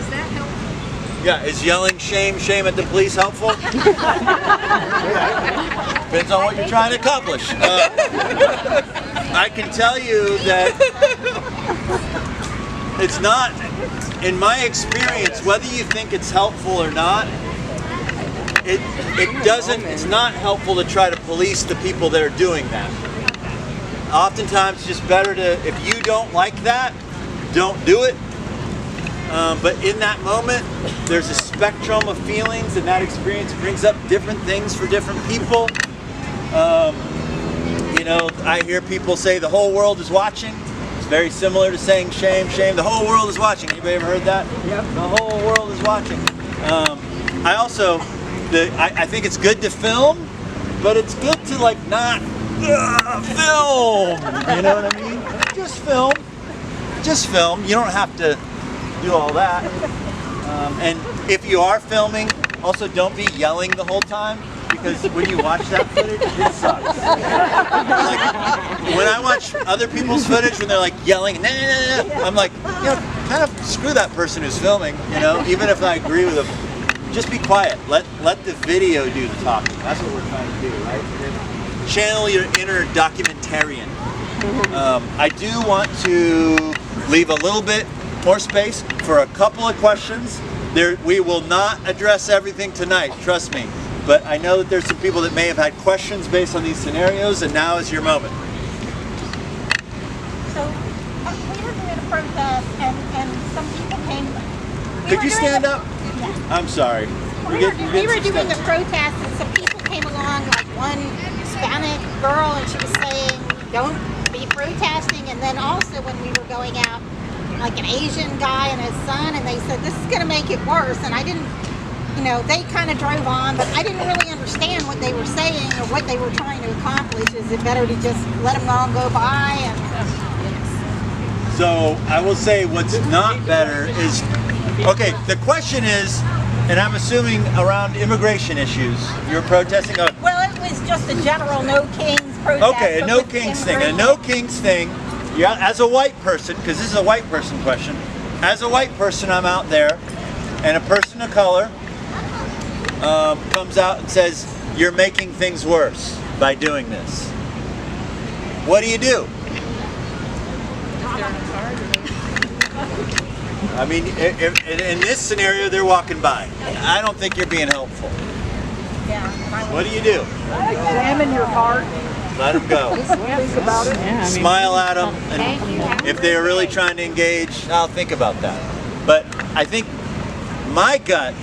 Is that helpful? Yeah. Is yelling shame, shame at the police helpful? Depends on what you're trying to accomplish. I can tell you that it's not, in my experience, whether you think it's helpful or not, it's not helpful to try to police the people that are doing that. Oftentimes it's just better to, if you don't like that, don't do it. But in that moment, there's a spectrum of feelings, and that experience brings up different things for different people. You know, I hear people say the whole world is watching. It's very similar to saying shame, shame. The whole world is watching. Anybody ever heard that? Yep. The whole world is watching. I also, I think it's good to film, but it's good to like not film. You know what I mean? Just film. Just film. You don't have to do all that. And if you are filming, also don't be yelling the whole time, because when you watch that footage, it sucks. Like, when I watch other people's footage when they're like yelling, nah, nah, nah, I'm like, you know, kind of screw that person who's filming, you know, even if I agree with them. Just be quiet. Let the video do the talking. That's what we're trying to do, right? Channel your inner documentarian. I do want to leave a little bit more space for a couple of questions. We will not address everything tonight, trust me. But I know that there's some people that may have had questions based on these scenarios, and now is your moment. So we were doing a protest, and some people came. Could you stand up? Yeah. I'm sorry. We were doing the protest, and some people came along, like one Hispanic girl, and she was saying, "Don't be protesting." And then also when we were going out, like an Asian guy and his son, and they said, "This is going to make it worse." And I didn't. You know, they kind of drove on, but I didn't really understand what they were saying or what they were trying to accomplish. Is it better to just let them all go by? So I will say what's not better is, okay, the question is, and I'm assuming around immigration issues, you're protesting. Well, it was just a general no kings protest. Okay, a no kings thing. A no kings thing, yeah, as a white person, because this is a white person question, as a white person, I'm out there, and a person of color comes out and says, "You're making things worse by doing this." What do you do? I mean, in this scenario, they're walking by. I don't think you're being helpful. What do you do? Examine your heart. Let them go. Think about it. Smile at them, and if they're really trying to engage, I'll think about that. But I think my gut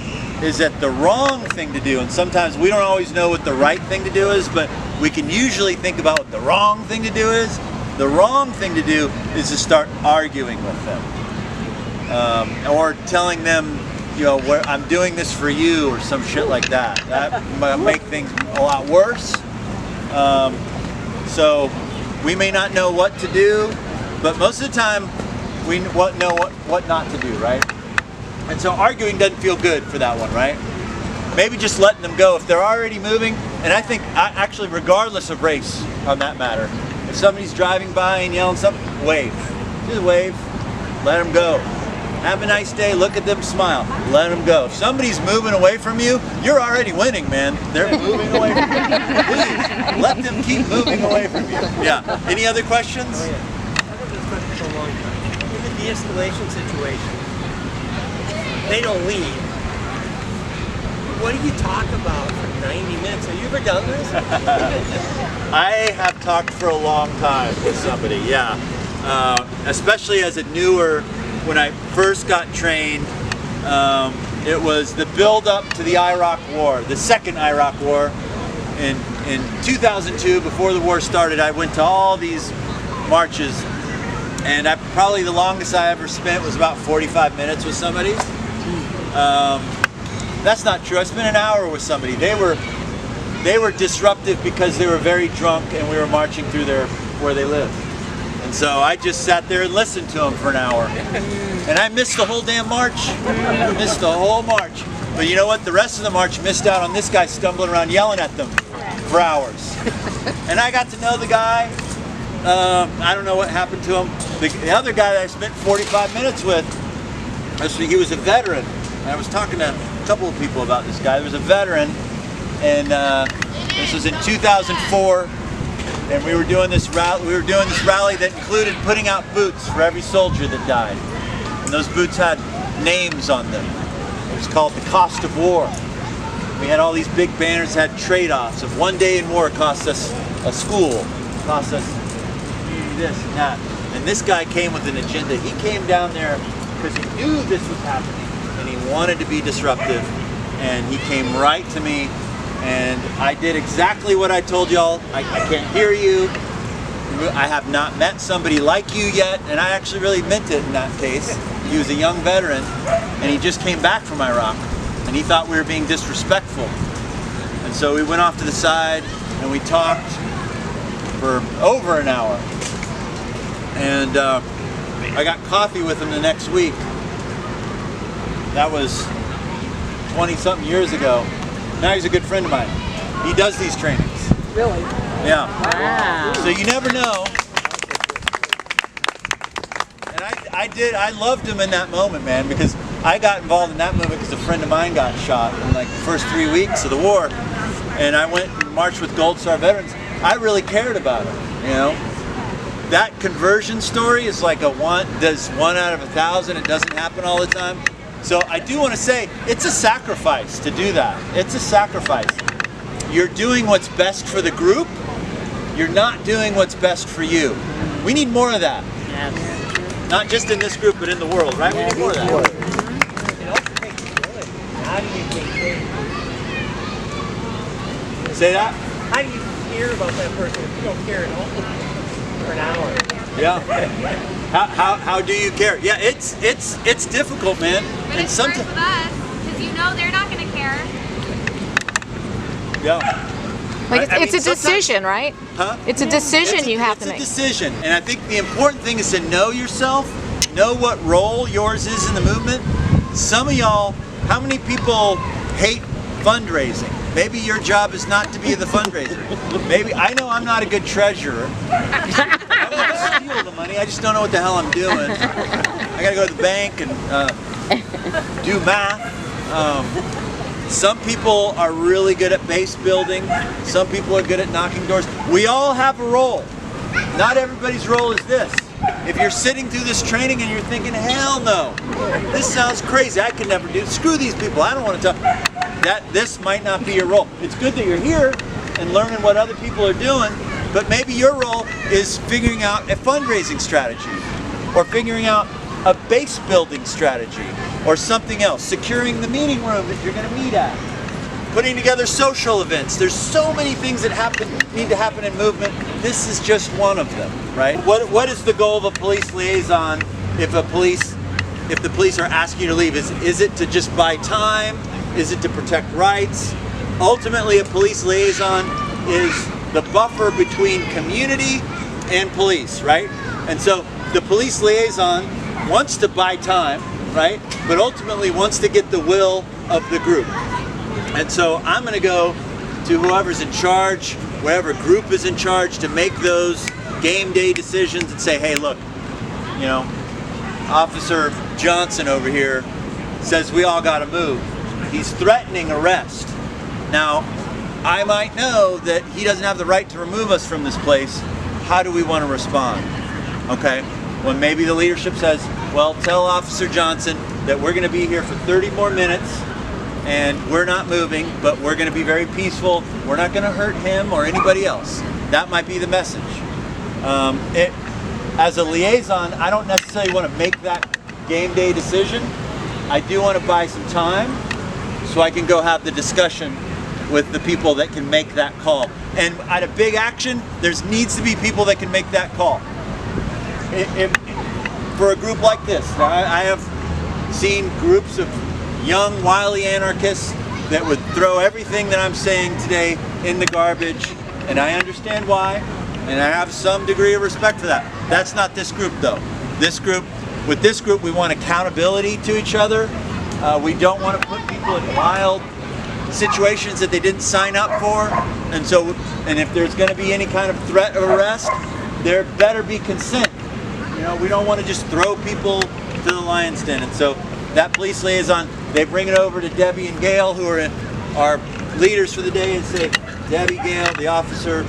is that the wrong thing to do, and sometimes we don't always know what the right thing to do is, but we can usually think about what the wrong thing to do is. The wrong thing to do is to start arguing with them. Or telling them, you know, I'm doing this for you, or some shit like that. That might make things a lot worse. So we may not know what to do, but most of the time we know what not to do, right? And so arguing doesn't feel good for that one, right? Maybe just letting them go if they're already moving. And I think actually regardless of race on that matter, if somebody's driving by and yelling something, wave. Just wave, let them go. Have a nice day, look at them, smile, let them go. If somebody's moving away from you, you're already winning, man. They're moving away from you. Please, let them keep moving away from you. Yeah. Any other questions? I've had this question for a long time. In the de-escalation situation, they don't leave. What do you talk about for 90 minutes? Have you ever done this? I have talked for a long time with somebody, yeah. Especially as a newer, when I first got trained, it was the build-up to the Iraq War, the second Iraq War. In 2002, before the war started, I went to all these marches, and probably the longest I ever spent was about 45 minutes with somebody. That's not true. I spent an hour with somebody. They were disruptive because they were very drunk, and we were marching through where they lived. And so I just sat there and listened to them for an hour. And I missed the whole damn march. I missed the whole march. But you know what? The rest of the march missed out on this guy stumbling around yelling at them for hours. And I got to know the guy. I don't know what happened to him. The other guy that I spent 45 minutes with, he was a veteran. And I was talking to a couple of people about this guy. There was a veteran, and this was in 2004. And we were doing this rally that included putting out boots for every soldier that died. And those boots had names on them. It was called the cost of war. We had all these big banners that had trade-offs of one day in war cost us a school, cost us this and that. And this guy came with an agenda. He came down there because he knew this was happening and he wanted to be disruptive. And he came right to me. And I did exactly what I told y'all. I can't hear you. I have not met somebody like you yet. And I actually really meant it in that case. He was a young veteran, and he just came back from Iraq. And he thought we were being disrespectful. And so we went off to the side, and we talked for over an hour. And I got coffee with him the next week. That was 20-something years ago. Now he's a good friend of mine. He does these trainings. Really? Yeah. Wow. So you never know. And I loved him in that moment, man, because I got involved in that moment because a friend of mine got shot in like the first 3 weeks of the war. And I went and marched with Gold Star veterans. I really cared about it, you know. That conversion story is like does 1 out of 1,000. It doesn't happen all the time. So I do want to say, it's a sacrifice to do that. It's a sacrifice. You're doing what's best for the group. You're not doing what's best for you. We need more of that. Yes. Not just in this group, but in the world, right? We need more of that. How do you take care? Say that? How do you care about that person if you don't care at all for an hour? Yeah. How do you care? Yeah, it's difficult, man. But it's hard with us, because you know they're not going to care. Yeah. Like it's a decision, right? Huh? It's a decision you have to make. It's a decision, and I think the important thing is to know yourself, know what role yours is in the movement. Some of y'all, how many people hate fundraising? Maybe your job is not to be the fundraiser. Maybe, I know I'm not a good treasurer. I want to steal the money. I just don't know what the hell I'm doing. I gotta go to the bank and do math. Some people are really good at base building. Some people are good at knocking doors. We all have a role. Not everybody's role is this. If you're sitting through this training and you're thinking, hell no, this sounds crazy, I can never do it. Screw these people, I don't want to talk. This might not be your role. It's good that you're here and learning what other people are doing, but maybe your role is figuring out a fundraising strategy, or figuring out a base building strategy, or something else, securing the meeting room that you're going to meet at, putting together social events. There's so many things that need to happen in movement. This is just one of them, right? What is the goal of a police liaison if the police are asking you to leave? Is it to just buy time? Is it to protect rights? Ultimately, a police liaison is the buffer between community and police, right? And so the police liaison wants to buy time, right? But ultimately wants to get the will of the group. And so I'm going to go to whoever's in charge, whatever group is in charge, to make those game day decisions and say, hey, look, you know, Officer Johnson over here says we all got to move. He's threatening arrest. Now, I might know that he doesn't have the right to remove us from this place. How do we want to respond? Okay, well, maybe the leadership says, well, tell Officer Johnson that we're going to be here for 30 more minutes and we're not moving, but we're going to be very peaceful. We're not going to hurt him or anybody else. That might be the message. As a liaison, I don't necessarily want to make that game day decision. I do want to buy some time so I can go have the discussion with the people that can make that call. And at a big action, there needs to be people that can make that call. For a group like this, I have seen groups of young, wily anarchists that would throw everything that I'm saying today in the garbage, and I understand why, and I have some degree of respect for that. That's not this group, though. With this group, we want accountability to each other. We don't want to put people in wild situations that they didn't sign up for, and if there's going to be any kind of threat of arrest, there better be consent. You know, we don't want to just throw people to the lion's den. And so that police liaison, they bring it over to Debbie and Gail, who are our leaders for the day, and say, Debbie, Gail, the officer,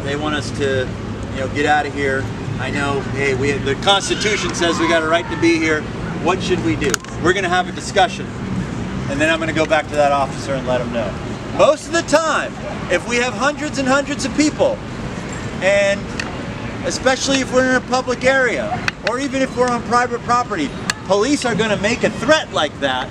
they want us to, you know, get out of here. I know, hey, the Constitution says we got a right to be here. What should we do? We're going to have a discussion, and then I'm going to go back to that officer and let him know. Most of the time, if we have hundreds and hundreds of people, and especially if we're in a public area, or even if we're on private property, police are going to make a threat like that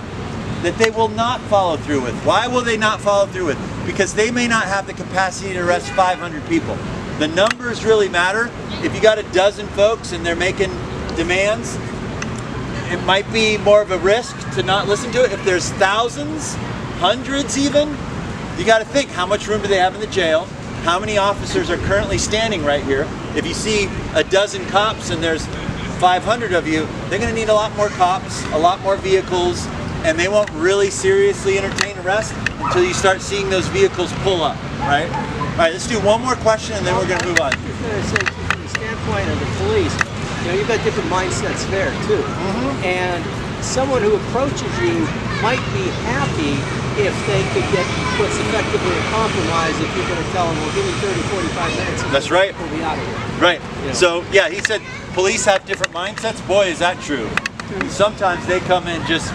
they will not follow through with. Why will they not follow through with? Because they may not have the capacity to arrest 500 people. The numbers really matter. If you got a dozen folks and they're making demands, it might be more of a risk to not listen to it. If there's thousands, hundreds even, you got to think, how much room do they have in the jail? How many officers are currently standing right here? If you see a dozen cops and there's 500 of you, they're going to need a lot more cops, a lot more vehicles, and they won't really seriously entertain arrest until you start seeing those vehicles pull up, right? All right, let's do one more question and then we're going to move on. I was going to say, from the standpoint of the police, you know, you've got different mindsets there too. And someone who approaches you might be happy if they could get what's effectively a compromise if you're going to tell them, well, give me 30, 45 minutes. That's right. We'll be out of here. Right. You know. So, yeah, he said police have different mindsets. Boy, is that true. Sometimes they come in just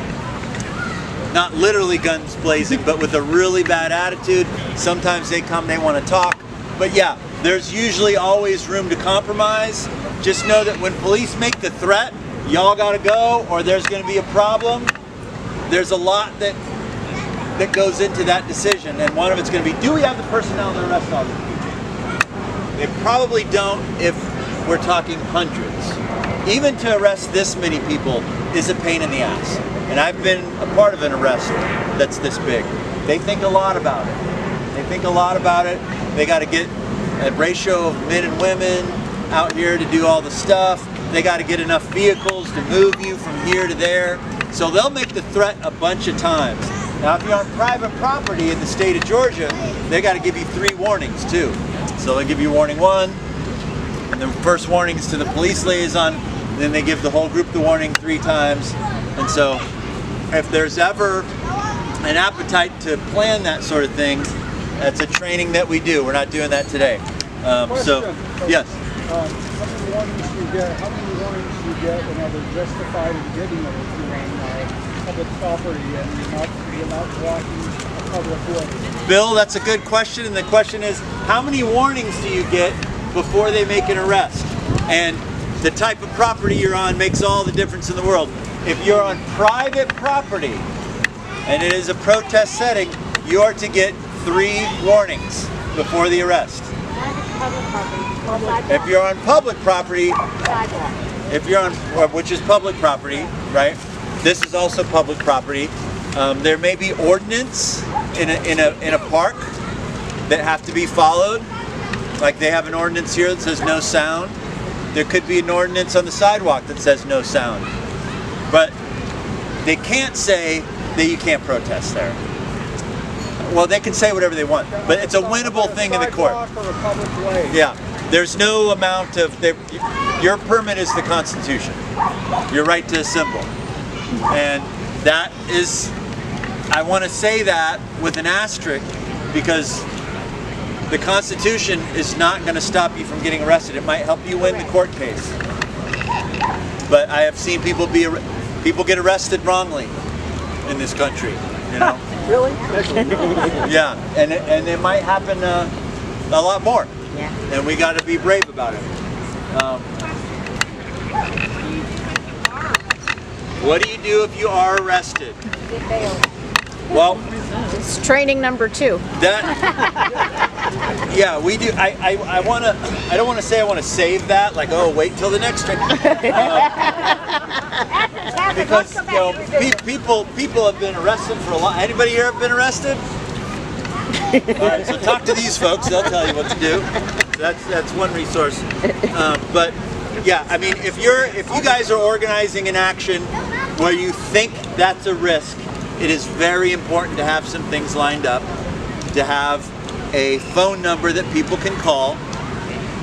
not literally guns blazing, but with a really bad attitude. Sometimes they come, they want to talk. But yeah, there's usually always room to compromise. Just know that when police make the threat, y'all got to go, or there's going to be a problem. There's a lot that goes into that decision, and one of it's going to be, do we have the personnel to arrest all these people? They probably don't if we're talking hundreds. Even to arrest this many people is a pain in the ass. And I've been a part of an arrest that's this big. They think a lot about it. They think a lot about it. They got to get a ratio of men and women out here to do all the stuff. They got to get enough vehicles to move you from here to there. So they'll make the threat a bunch of times. Now, if you're on private property in the state of Georgia, they got to give you 3 warnings too. So they'll give you warning 1, And the first warning is to the police liaison, then they give the whole group the warning 3 times. And so if there's ever an appetite to plan that sort of thing, that's a training that we do. We're not doing that today. Yes. How many warnings do you get whenever justified in getting them if you're on public property and you're not walking a public way? Bill, that's a good question, and the question is, how many warnings do you get before they make an arrest? And the type of property you're on makes all the difference in the world. If you're on private property, and it is a protest setting, you are to get 3 warnings before the arrest. If you're on public property, which is public property, right? This is also public property. There may be ordinance in a park that have to be followed. Like they have an ordinance here that says no sound. There could be an ordinance on the sidewalk that says no sound. But they can't say that you can't protest there. Well, they can say whatever they want, but it's a winnable thing in the court. Yeah, there's no amount of, your permit is the Constitution, your right to assemble. And that is, I want to say that with an asterisk because the Constitution is not going to stop you from getting arrested. It might help you win the court case. But I have seen people get arrested wrongly in this country, you know. Really? Yeah, and it might happen a lot more. Yeah. And we got to be brave about it. What do you do if you are arrested? Get bail. Well, it's training number 2. Yeah, we do. I don't want to say I want to save that. Like, oh, wait till the next training. Because you know, people have been arrested for a lot. Anybody here have been arrested? All right, so talk to these folks. They'll tell you what to do. So that's one resource. But yeah, I mean, if you guys are organizing an action where you think that's a risk, it is very important to have some things lined up, to have a phone number that people can call.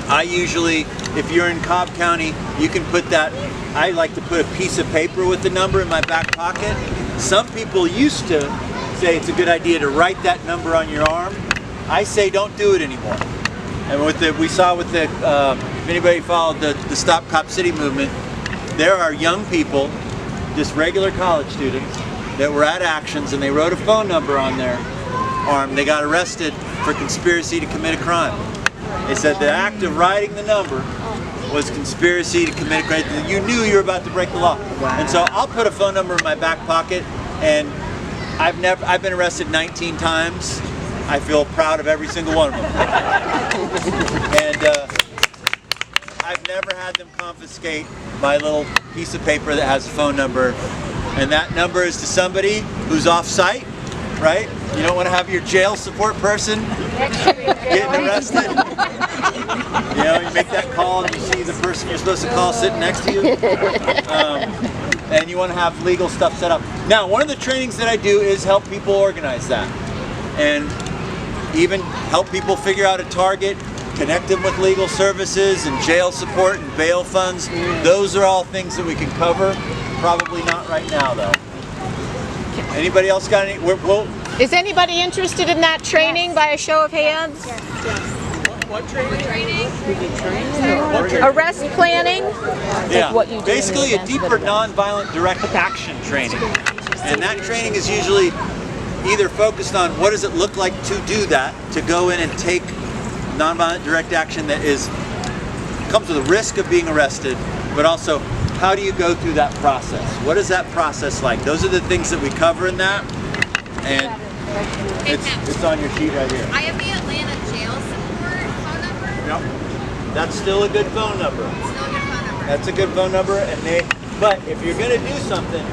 I usually, if you're in Cobb County, you can put that, I like to put a piece of paper with the number in my back pocket. Some people used to say it's a good idea to write that number on your arm. I say don't do it anymore. And we saw with the, if anybody followed the Stop Cop City movement, there are young people, just regular college students, that were at actions and they wrote a phone number on their arm. They got arrested for conspiracy to commit a crime. They said the act of writing the number was conspiracy to commit a crime. You knew you were about to break the law. Wow. And so I'll put a phone number in my back pocket, and I've been arrested 19 times. I feel proud of every single one of them. And I've never had them confiscate my little piece of paper that has a phone number. And that number is to somebody who's off-site, right? You don't want to have your jail support person getting arrested. You know, you make that call and you see the person you're supposed to call sitting next to you. And you want to have legal stuff set up. Now, one of the trainings that I do is help people organize that. And even help people figure out a target, connect them with legal services and jail support and bail funds. Those are all things that we can cover. Probably not right now, though. Anybody else got any? Is anybody interested in that training by a show of hands? What training? Arrest planning. Yeah, what you do basically a deeper nonviolent direct action training. And that training is usually either focused on what does it look like to do that, to go in and take nonviolent direct action that comes with a risk of being arrested, but also how do you go through that process? What is that process like? Those are the things that we cover in that, and it's on your sheet right here. I have the Atlanta jail support phone number. Yep. That's still a good phone number. Still a good phone number. That's a good phone number, but if you're going to do something,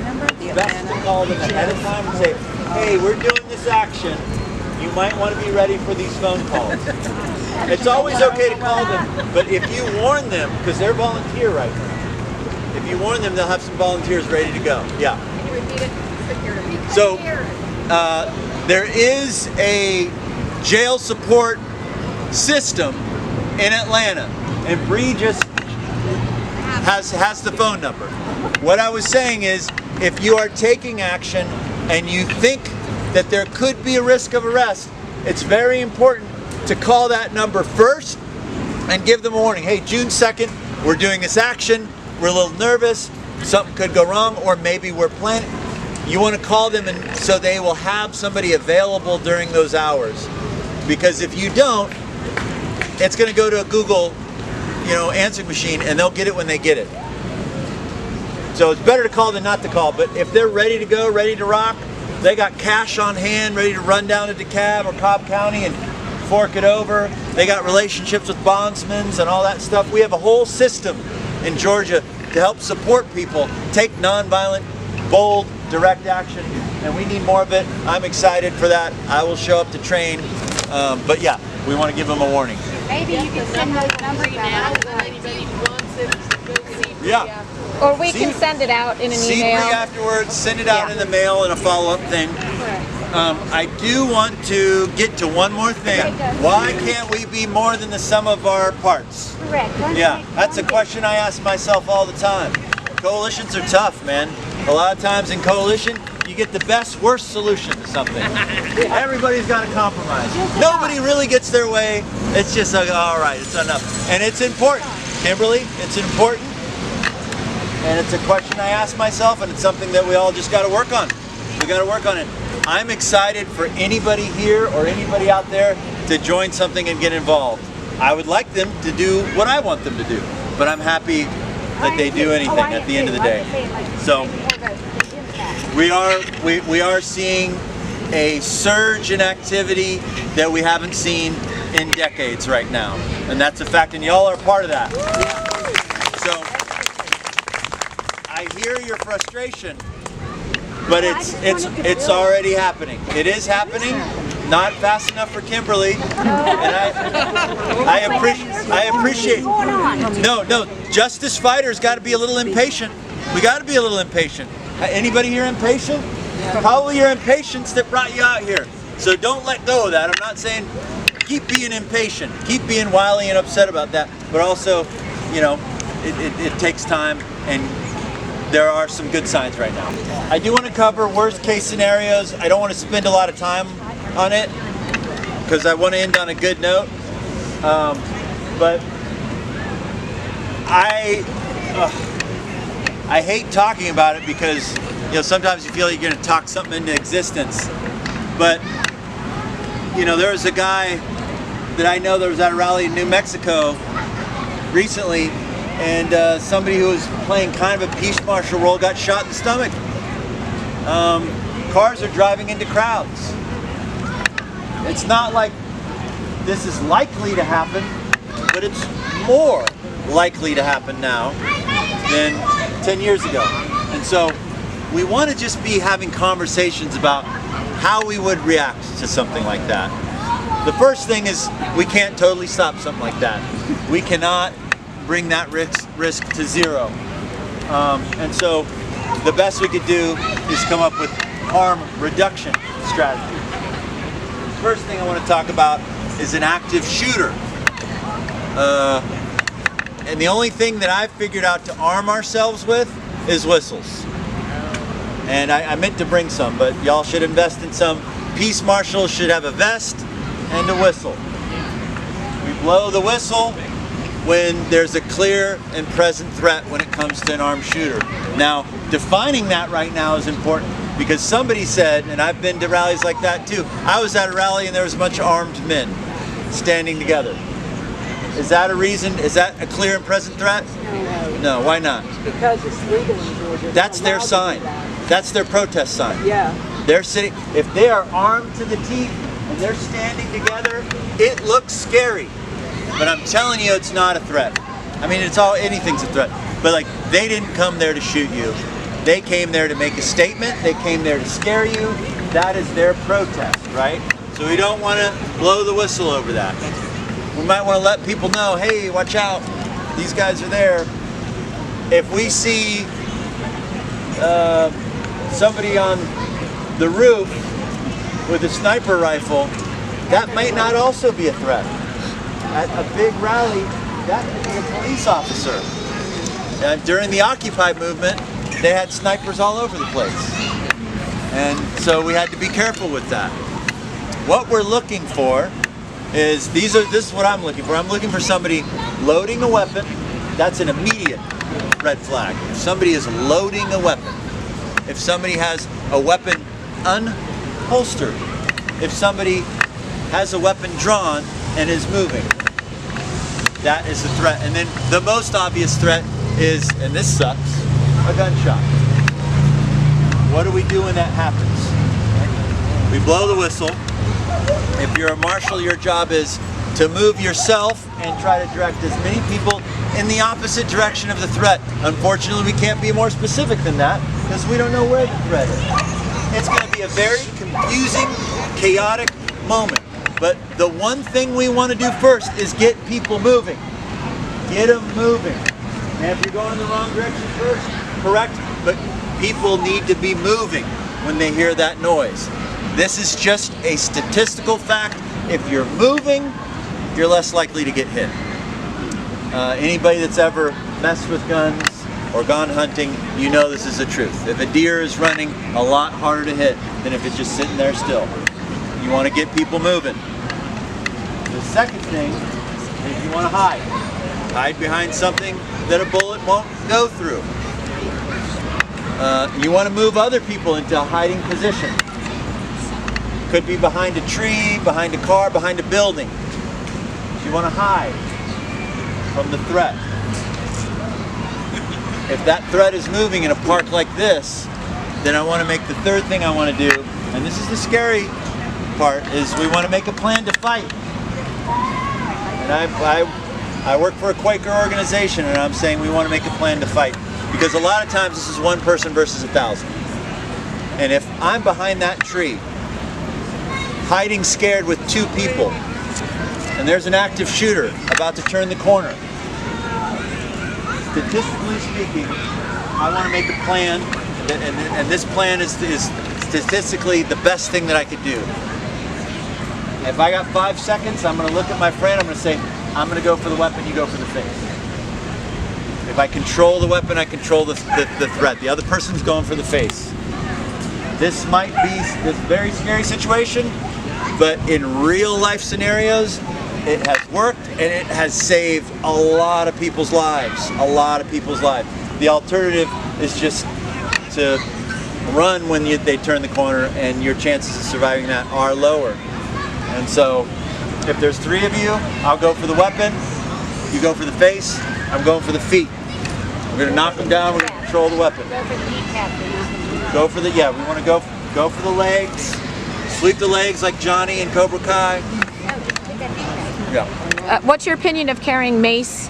it's best to call them ahead of time and say, hey, we're doing this action. You might want to be ready for these phone calls. It's always okay to call them, but if you warn them, because they're volunteer right now, if you warn them, they'll have some volunteers ready to go. Yeah. Can you repeat it? So there is a jail support system in Atlanta, and Bree just has the phone number. What I was saying is, if you are taking action and you think that there could be a risk of arrest, it's very important to call that number first and give them a warning. Hey, June 2nd, we're doing this action, we're a little nervous, something could go wrong, or maybe we're planning. You want to call them, and so they will have somebody available during those hours. Because if you don't, it's going to go to a Google, answering machine, and they'll get it when they get it. So it's better to call than not to call. But if they're ready to go, ready to rock, they got cash on hand, ready to run down to DeKalb or Cobb County and fork it over. They got relationships with bondsmen and all that stuff. We have a whole system in Georgia to help support people take nonviolent, bold, direct action, and we need more of it. I'm excited for that. I will show up to train, but yeah, we want to give them a warning. Maybe you can send those numbers out. Yeah. Or we can send it out in an See email. Bree afterwards, send it out in the mail in a follow-up thing. I do want to get to one more thing. Why can't we be more than the sum of our parts? Correct. Yeah, that's a question I ask myself all the time. Coalitions are tough, man. A lot of times in coalition, you get the best, worst solution to something. Everybody's got to compromise. Nobody really gets their way. It's just like, all right, it's enough. And it's important, Kimberly, it's important. And it's a question I ask myself, and it's something that we all just got to work on. We got to work on it. I'm excited for anybody here or anybody out there to join something and get involved. I would like them to do what I want them to do, but I'm happy that they do anything at the end of the day. So we are seeing a surge in activity that we haven't seen in decades right now, and that's a fact, and y'all are part of that. So I hear your frustration, but it's already happening. It is happening. Not fast enough for Kimberly, and I appreciate. No, justice fighters got to be a little impatient. We got to be a little impatient. Anybody here impatient? Probably your impatience that brought you out here. So don't let go of that. I'm not saying keep being impatient, keep being wily and upset about that, but also, it takes time, and there are some good signs right now. I do want to cover worst case scenarios. I don't want to spend a lot of time on it because I want to end on a good note. But I hate talking about it because sometimes you feel you're going to talk something into existence. But there was a guy that I know that was at a rally in New Mexico recently, and somebody who was playing kind of a peace marshal role got shot in the stomach. Cars are driving into crowds. It's not like this is likely to happen, but it's more likely to happen now than 10 years ago. And so we want to just be having conversations about how we would react to something like that. The first thing is we can't totally stop something like that. We cannot bring that risk to zero. And so the best we could do is come up with harm reduction strategies. First thing I want to talk about is an active shooter. And the only thing that I've figured out to arm ourselves with is whistles. And I meant to bring some, but y'all should invest in some. Peace marshals should have a vest and a whistle. We blow the whistle when there's a clear and present threat when it comes to an armed shooter. Now, defining that right now is important because somebody said, and I've been to rallies like that too, I was at a rally and there was a bunch of armed men standing together. Is that a reason? Is that a clear and present threat? No, why not? Because it's legal in Georgia. That's their sign. That's their protest sign. Yeah. They're sitting, if they are armed to the teeth and they're standing together, it looks scary. But I'm telling you, it's not a threat. I mean, anything's a threat. But like, they didn't come there to shoot you. They came there to make a statement. They came there to scare you. That is their protest, right? So we don't want to blow the whistle over that. We might want to let people know, hey, watch out. These guys are there. If we see somebody on the roof with a sniper rifle, that might not also be a threat. at a big rally, that could be a police officer. During the Occupy movement, they had snipers all over the place. And so we had to be careful with that. What we're looking for is, this is what I'm looking for. I'm looking for somebody loading a weapon. That's an immediate red flag. If somebody is loading a weapon, if somebody has a weapon unholstered, if somebody has a weapon drawn and is moving, that is a threat. And then the most obvious threat is, and this sucks, a gunshot. What do we do when that happens? We blow the whistle. If you're a marshal, your job is to move yourself and try to direct as many people in the opposite direction of the threat. Unfortunately, we can't be more specific than that because we don't know where the threat is. It's going to be a very confusing, chaotic moment. But the one thing we want to do first is get people moving. Get them moving. And if you're going the wrong direction first, correct, but people need to be moving when they hear that noise. This is just a statistical fact. If you're moving, you're less likely to get hit. Anybody that's ever messed with guns or gone hunting, you know this is the truth. If a deer is running, a lot harder to hit than if it's just sitting there still. You want to get people moving. The second thing is you want to hide. Hide behind something that a bullet won't go through. You want to move other people into a hiding position. Could be behind a tree, behind a car, behind a building. You want to hide from the threat. If that threat is moving in a park like this, then I want to make the third thing I want to do, and this is the scary part, is we want to make a plan to fight. And I work for a Quaker organization, and I'm saying we want to make a plan to fight. Because a lot of times this is one person versus 1,000. And if I'm behind that tree, hiding scared with 2 people, and there's an active shooter about to turn the corner, statistically speaking, I want to make a plan, and this plan is statistically the best thing that I could do. If I got 5 seconds, I'm going to look at my friend, I'm going to say, I'm going to go for the weapon, you go for the face. If I control the weapon, I control the threat. The other person's going for the face. This might be this very scary situation, but in real life scenarios, it has worked and it has saved a lot of people's lives. A lot of people's lives. The alternative is just to run when they turn the corner, and your chances of surviving that are lower. And so, if there's 3 of you, I'll go for the weapon, you go for the face, I'm going for the feet. We're going to knock them down, we're going to control the weapon. Go for the kneecap. Go for the, yeah, we want to go for the legs, sweep the legs like Johnny and Cobra Kai. Yeah. What's your opinion of carrying mace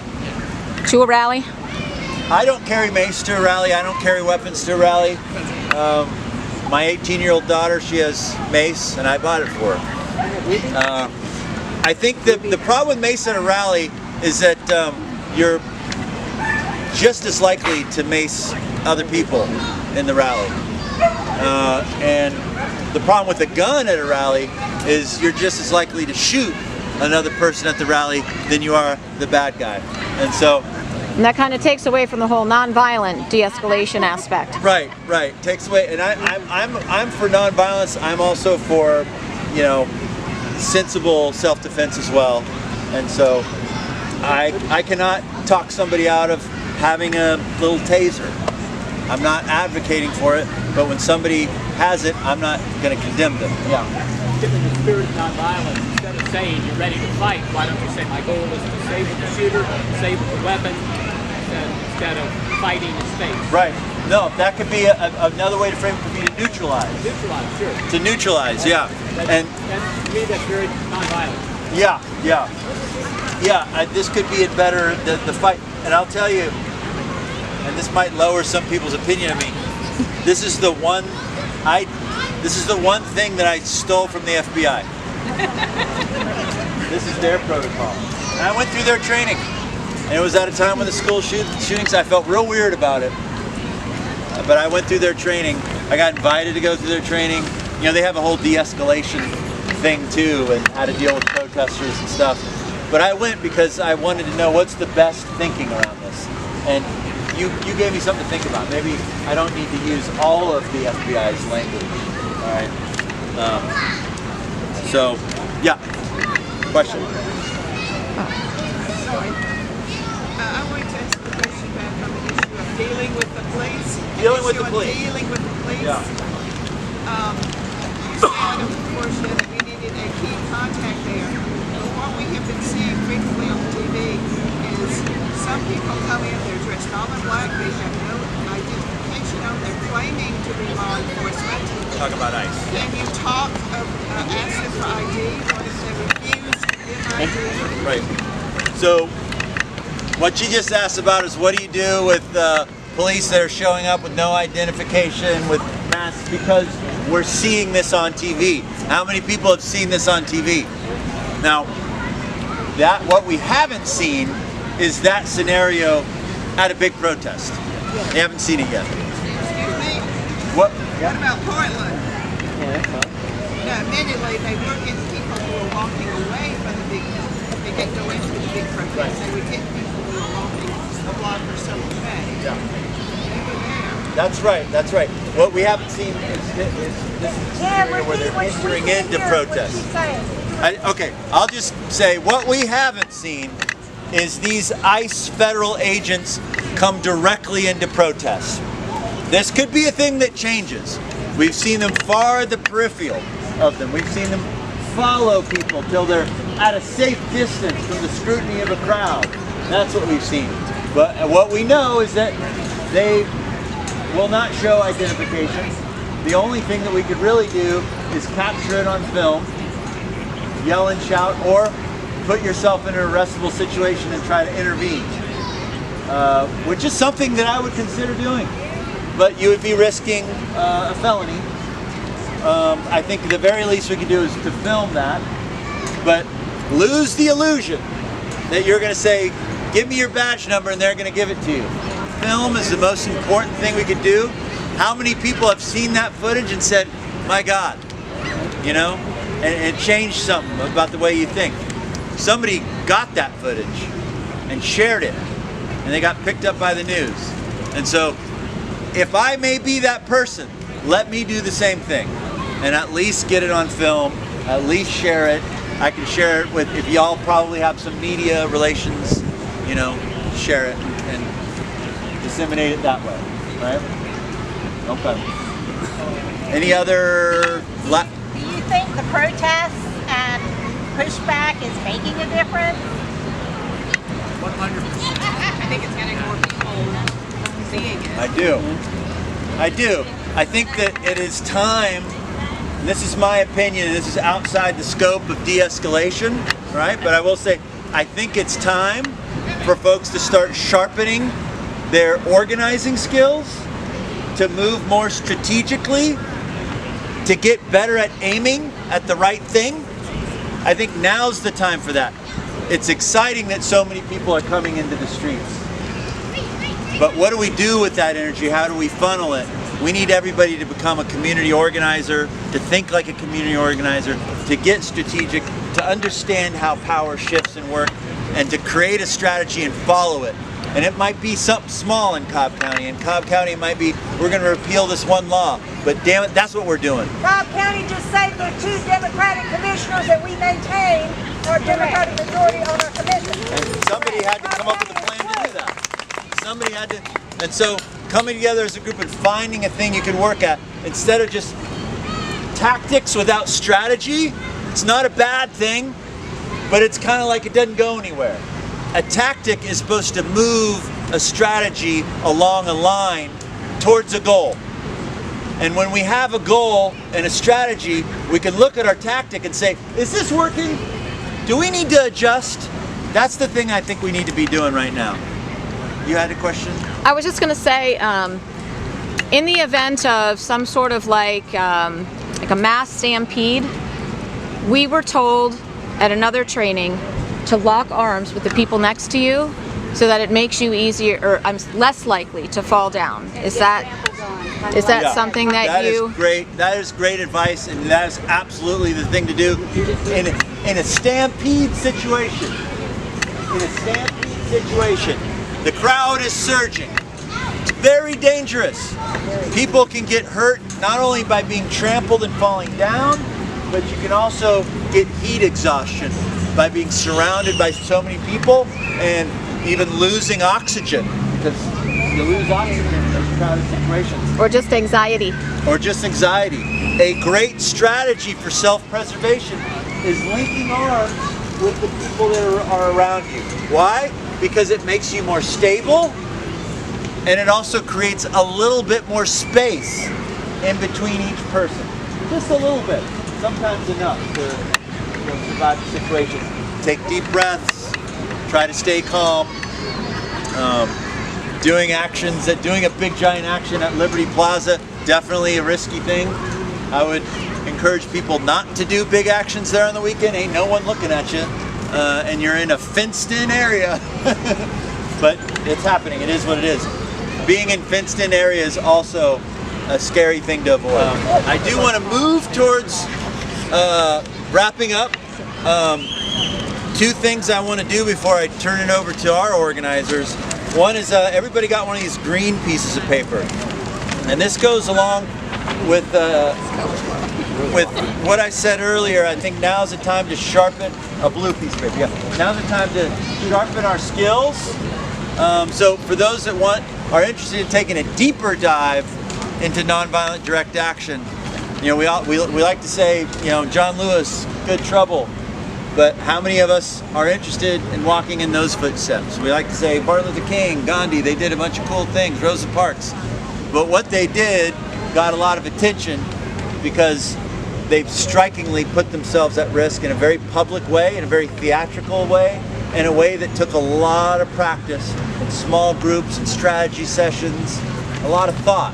to a rally? I don't carry mace to a rally, I don't carry weapons to a rally. My 18-year-old daughter, she has mace, and I bought it for her. I think the problem with mace at a rally is that you're just as likely to mace other people in the rally. And the problem with a gun at a rally is you're just as likely to shoot another person at the rally than you are the bad guy. And so... And that kind of takes away from the whole nonviolent de-escalation aspect. Right, right. Takes away, and I'm for nonviolence. I'm also for, you know, sensible self-defense as well. And so I cannot talk somebody out of having a little taser. I'm not advocating for it, but when somebody has it, I'm not going to condemn them. Yeah. Given the spirit of nonviolence, instead of saying you're ready to fight, why don't you say my goal is to disable the shooter, disable the weapon, instead of fighting in space? Right. No, that could be another way to frame it, could be to neutralize. Neutralize, sure. To neutralize, yeah. And to me, that's very nonviolent. Yeah, yeah. Yeah, this could be a better, the fight. And I'll tell you, and this might lower some people's opinion of me, this is the one thing that I stole from the FBI. This is their protocol. And I went through their training. And it was at a time when the school shootings, I felt real weird about it. But I went through their training. I got invited to go through their training. You know, they have a whole de-escalation thing too, and how to deal with protesters and stuff. But I went because I wanted to know what's the best thinking around this. And you gave me something to think about. Maybe I don't need to use all of the FBI's language. All right. So, yeah. Question? I wanted to ask a question back on the issue of dealing with the police. Dealing with the police. Dealing with the police. Yeah. You said, of course, that we needed a key contact there. But what we have been seeing frequently on TV is some people come in, they're dressed all in black, they have no identification on, they're claiming to be law enforcement. Talk about ICE. Can you talk of ask them for ID? What if they refuse to give ID? Right. So, what you just asked about is what do you do with police that are showing up with no identification, with masks, because we're seeing this on TV. How many people have seen this on TV? Now, what we haven't seen is that scenario at a big protest. They haven't seen it yet. Excuse me? What? What about Portland? No, immediately they look at people who are walking away from the big, they get go into the big protest. They would get people who are walking a block or so away. Yeah. That's right, that's right. What we haven't seen is this scenario where they're entering into protest. Okay, I'll just say what we haven't seen is these ICE federal agents come directly into protest. This could be a thing that changes. We've seen them far the peripheral of them. We've seen them follow people till they're at a safe distance from the scrutiny of a crowd. That's what we've seen. But what we know is that they will not show identification. The only thing that we could really do is capture it on film, yell and shout, or put yourself in an arrestable situation and try to intervene, which is something that I would consider doing. But you would be risking a felony. I think the very least we could do is to film that, but lose the illusion that you're going to say, give me your badge number, and they're going to give it to you. Film is the most important thing we could do. How many people have seen that footage and said, my God, you know, and it changed something about the way you think. Somebody got that footage and shared it, and they got picked up by the news. And so, if I may be that person, let me do the same thing, and at least get it on film, at least share it. I can share it with, if y'all probably have some media relations, you know, share it and disseminate it that way, right? Okay. Any other? Do you think the protests and pushback is making a difference? 100%. I think it's getting more people seeing it. I do. I do. I think that it is time, and this is my opinion, this is outside the scope of de-escalation, right? But I will say, I think it's time for folks to start sharpening their organizing skills, to move more strategically, to get better at aiming at the right thing. I think now's the time for that. It's exciting that so many people are coming into the streets. But what do we do with that energy? How do we funnel it? We need everybody to become a community organizer, to think like a community organizer, to get strategic, to understand how power shifts and work, and to create a strategy and follow it. And it might be something small in Cobb County. In Cobb County it might be, we're going to repeal this one law. But damn it, that's what we're doing. Cobb County just saved their 2 Democratic commissioners that we maintain our Democratic majority on our commission. And somebody had to come up with a plan to do that. Somebody had to, and so coming together as a group and finding a thing you can work at, instead of just tactics without strategy. It's not a bad thing, but it's kind of like it doesn't go anywhere. A tactic is supposed to move a strategy along a line towards a goal. And when we have a goal and a strategy, we can look at our tactic and say, is this working? Do we need to adjust? That's the thing I think we need to be doing right now. You had a question? I was just going to say, in the event of some sort of like a mass stampede, we were told at another training to lock arms with the people next to you so that it makes you easier, or less likely to fall down. Is that something that you... That is great advice, and that is absolutely the thing to do in a stampede situation. in a stampede situation, the crowd is surging. It's very dangerous. People can get hurt not only by being trampled and falling down, but you can also get heat exhaustion by being surrounded by so many people and even losing oxygen, because you lose oxygen in those crowded situations. Or just anxiety. Or just anxiety. A great strategy for self-preservation is linking arms with the people that are around you. Why? Because it makes you more stable, and it also creates a little bit more space in between each person. Just a little bit. Sometimes enough to survive the situation. Take deep breaths. Try to stay calm. Doing a big giant action at Liberty Plaza, definitely a risky thing. I would encourage people not to do big actions there on the weekend. Ain't no one looking at you, and you're in a fenced-in area. But it's happening. It is what it is. Being in fenced-in area is also a scary thing to avoid. I do want to move towards wrapping up. Two things I want to do before I turn it over to our organizers. One is everybody got one of these green pieces of paper, and this goes along with what I said earlier. I think now's the time to sharpen a blue piece of paper. Yeah, now's the time to sharpen our skills. So for those that are interested in taking a deeper dive into nonviolent direct action, we like to say, John Lewis, good trouble. But how many of us are interested in walking in those footsteps? We like to say Martin Luther King, Gandhi, they did a bunch of cool things, Rosa Parks. But what they did got a lot of attention because they've strikingly put themselves at risk in a very public way, in a very theatrical way, in a way that took a lot of practice in small groups and strategy sessions, a lot of thought.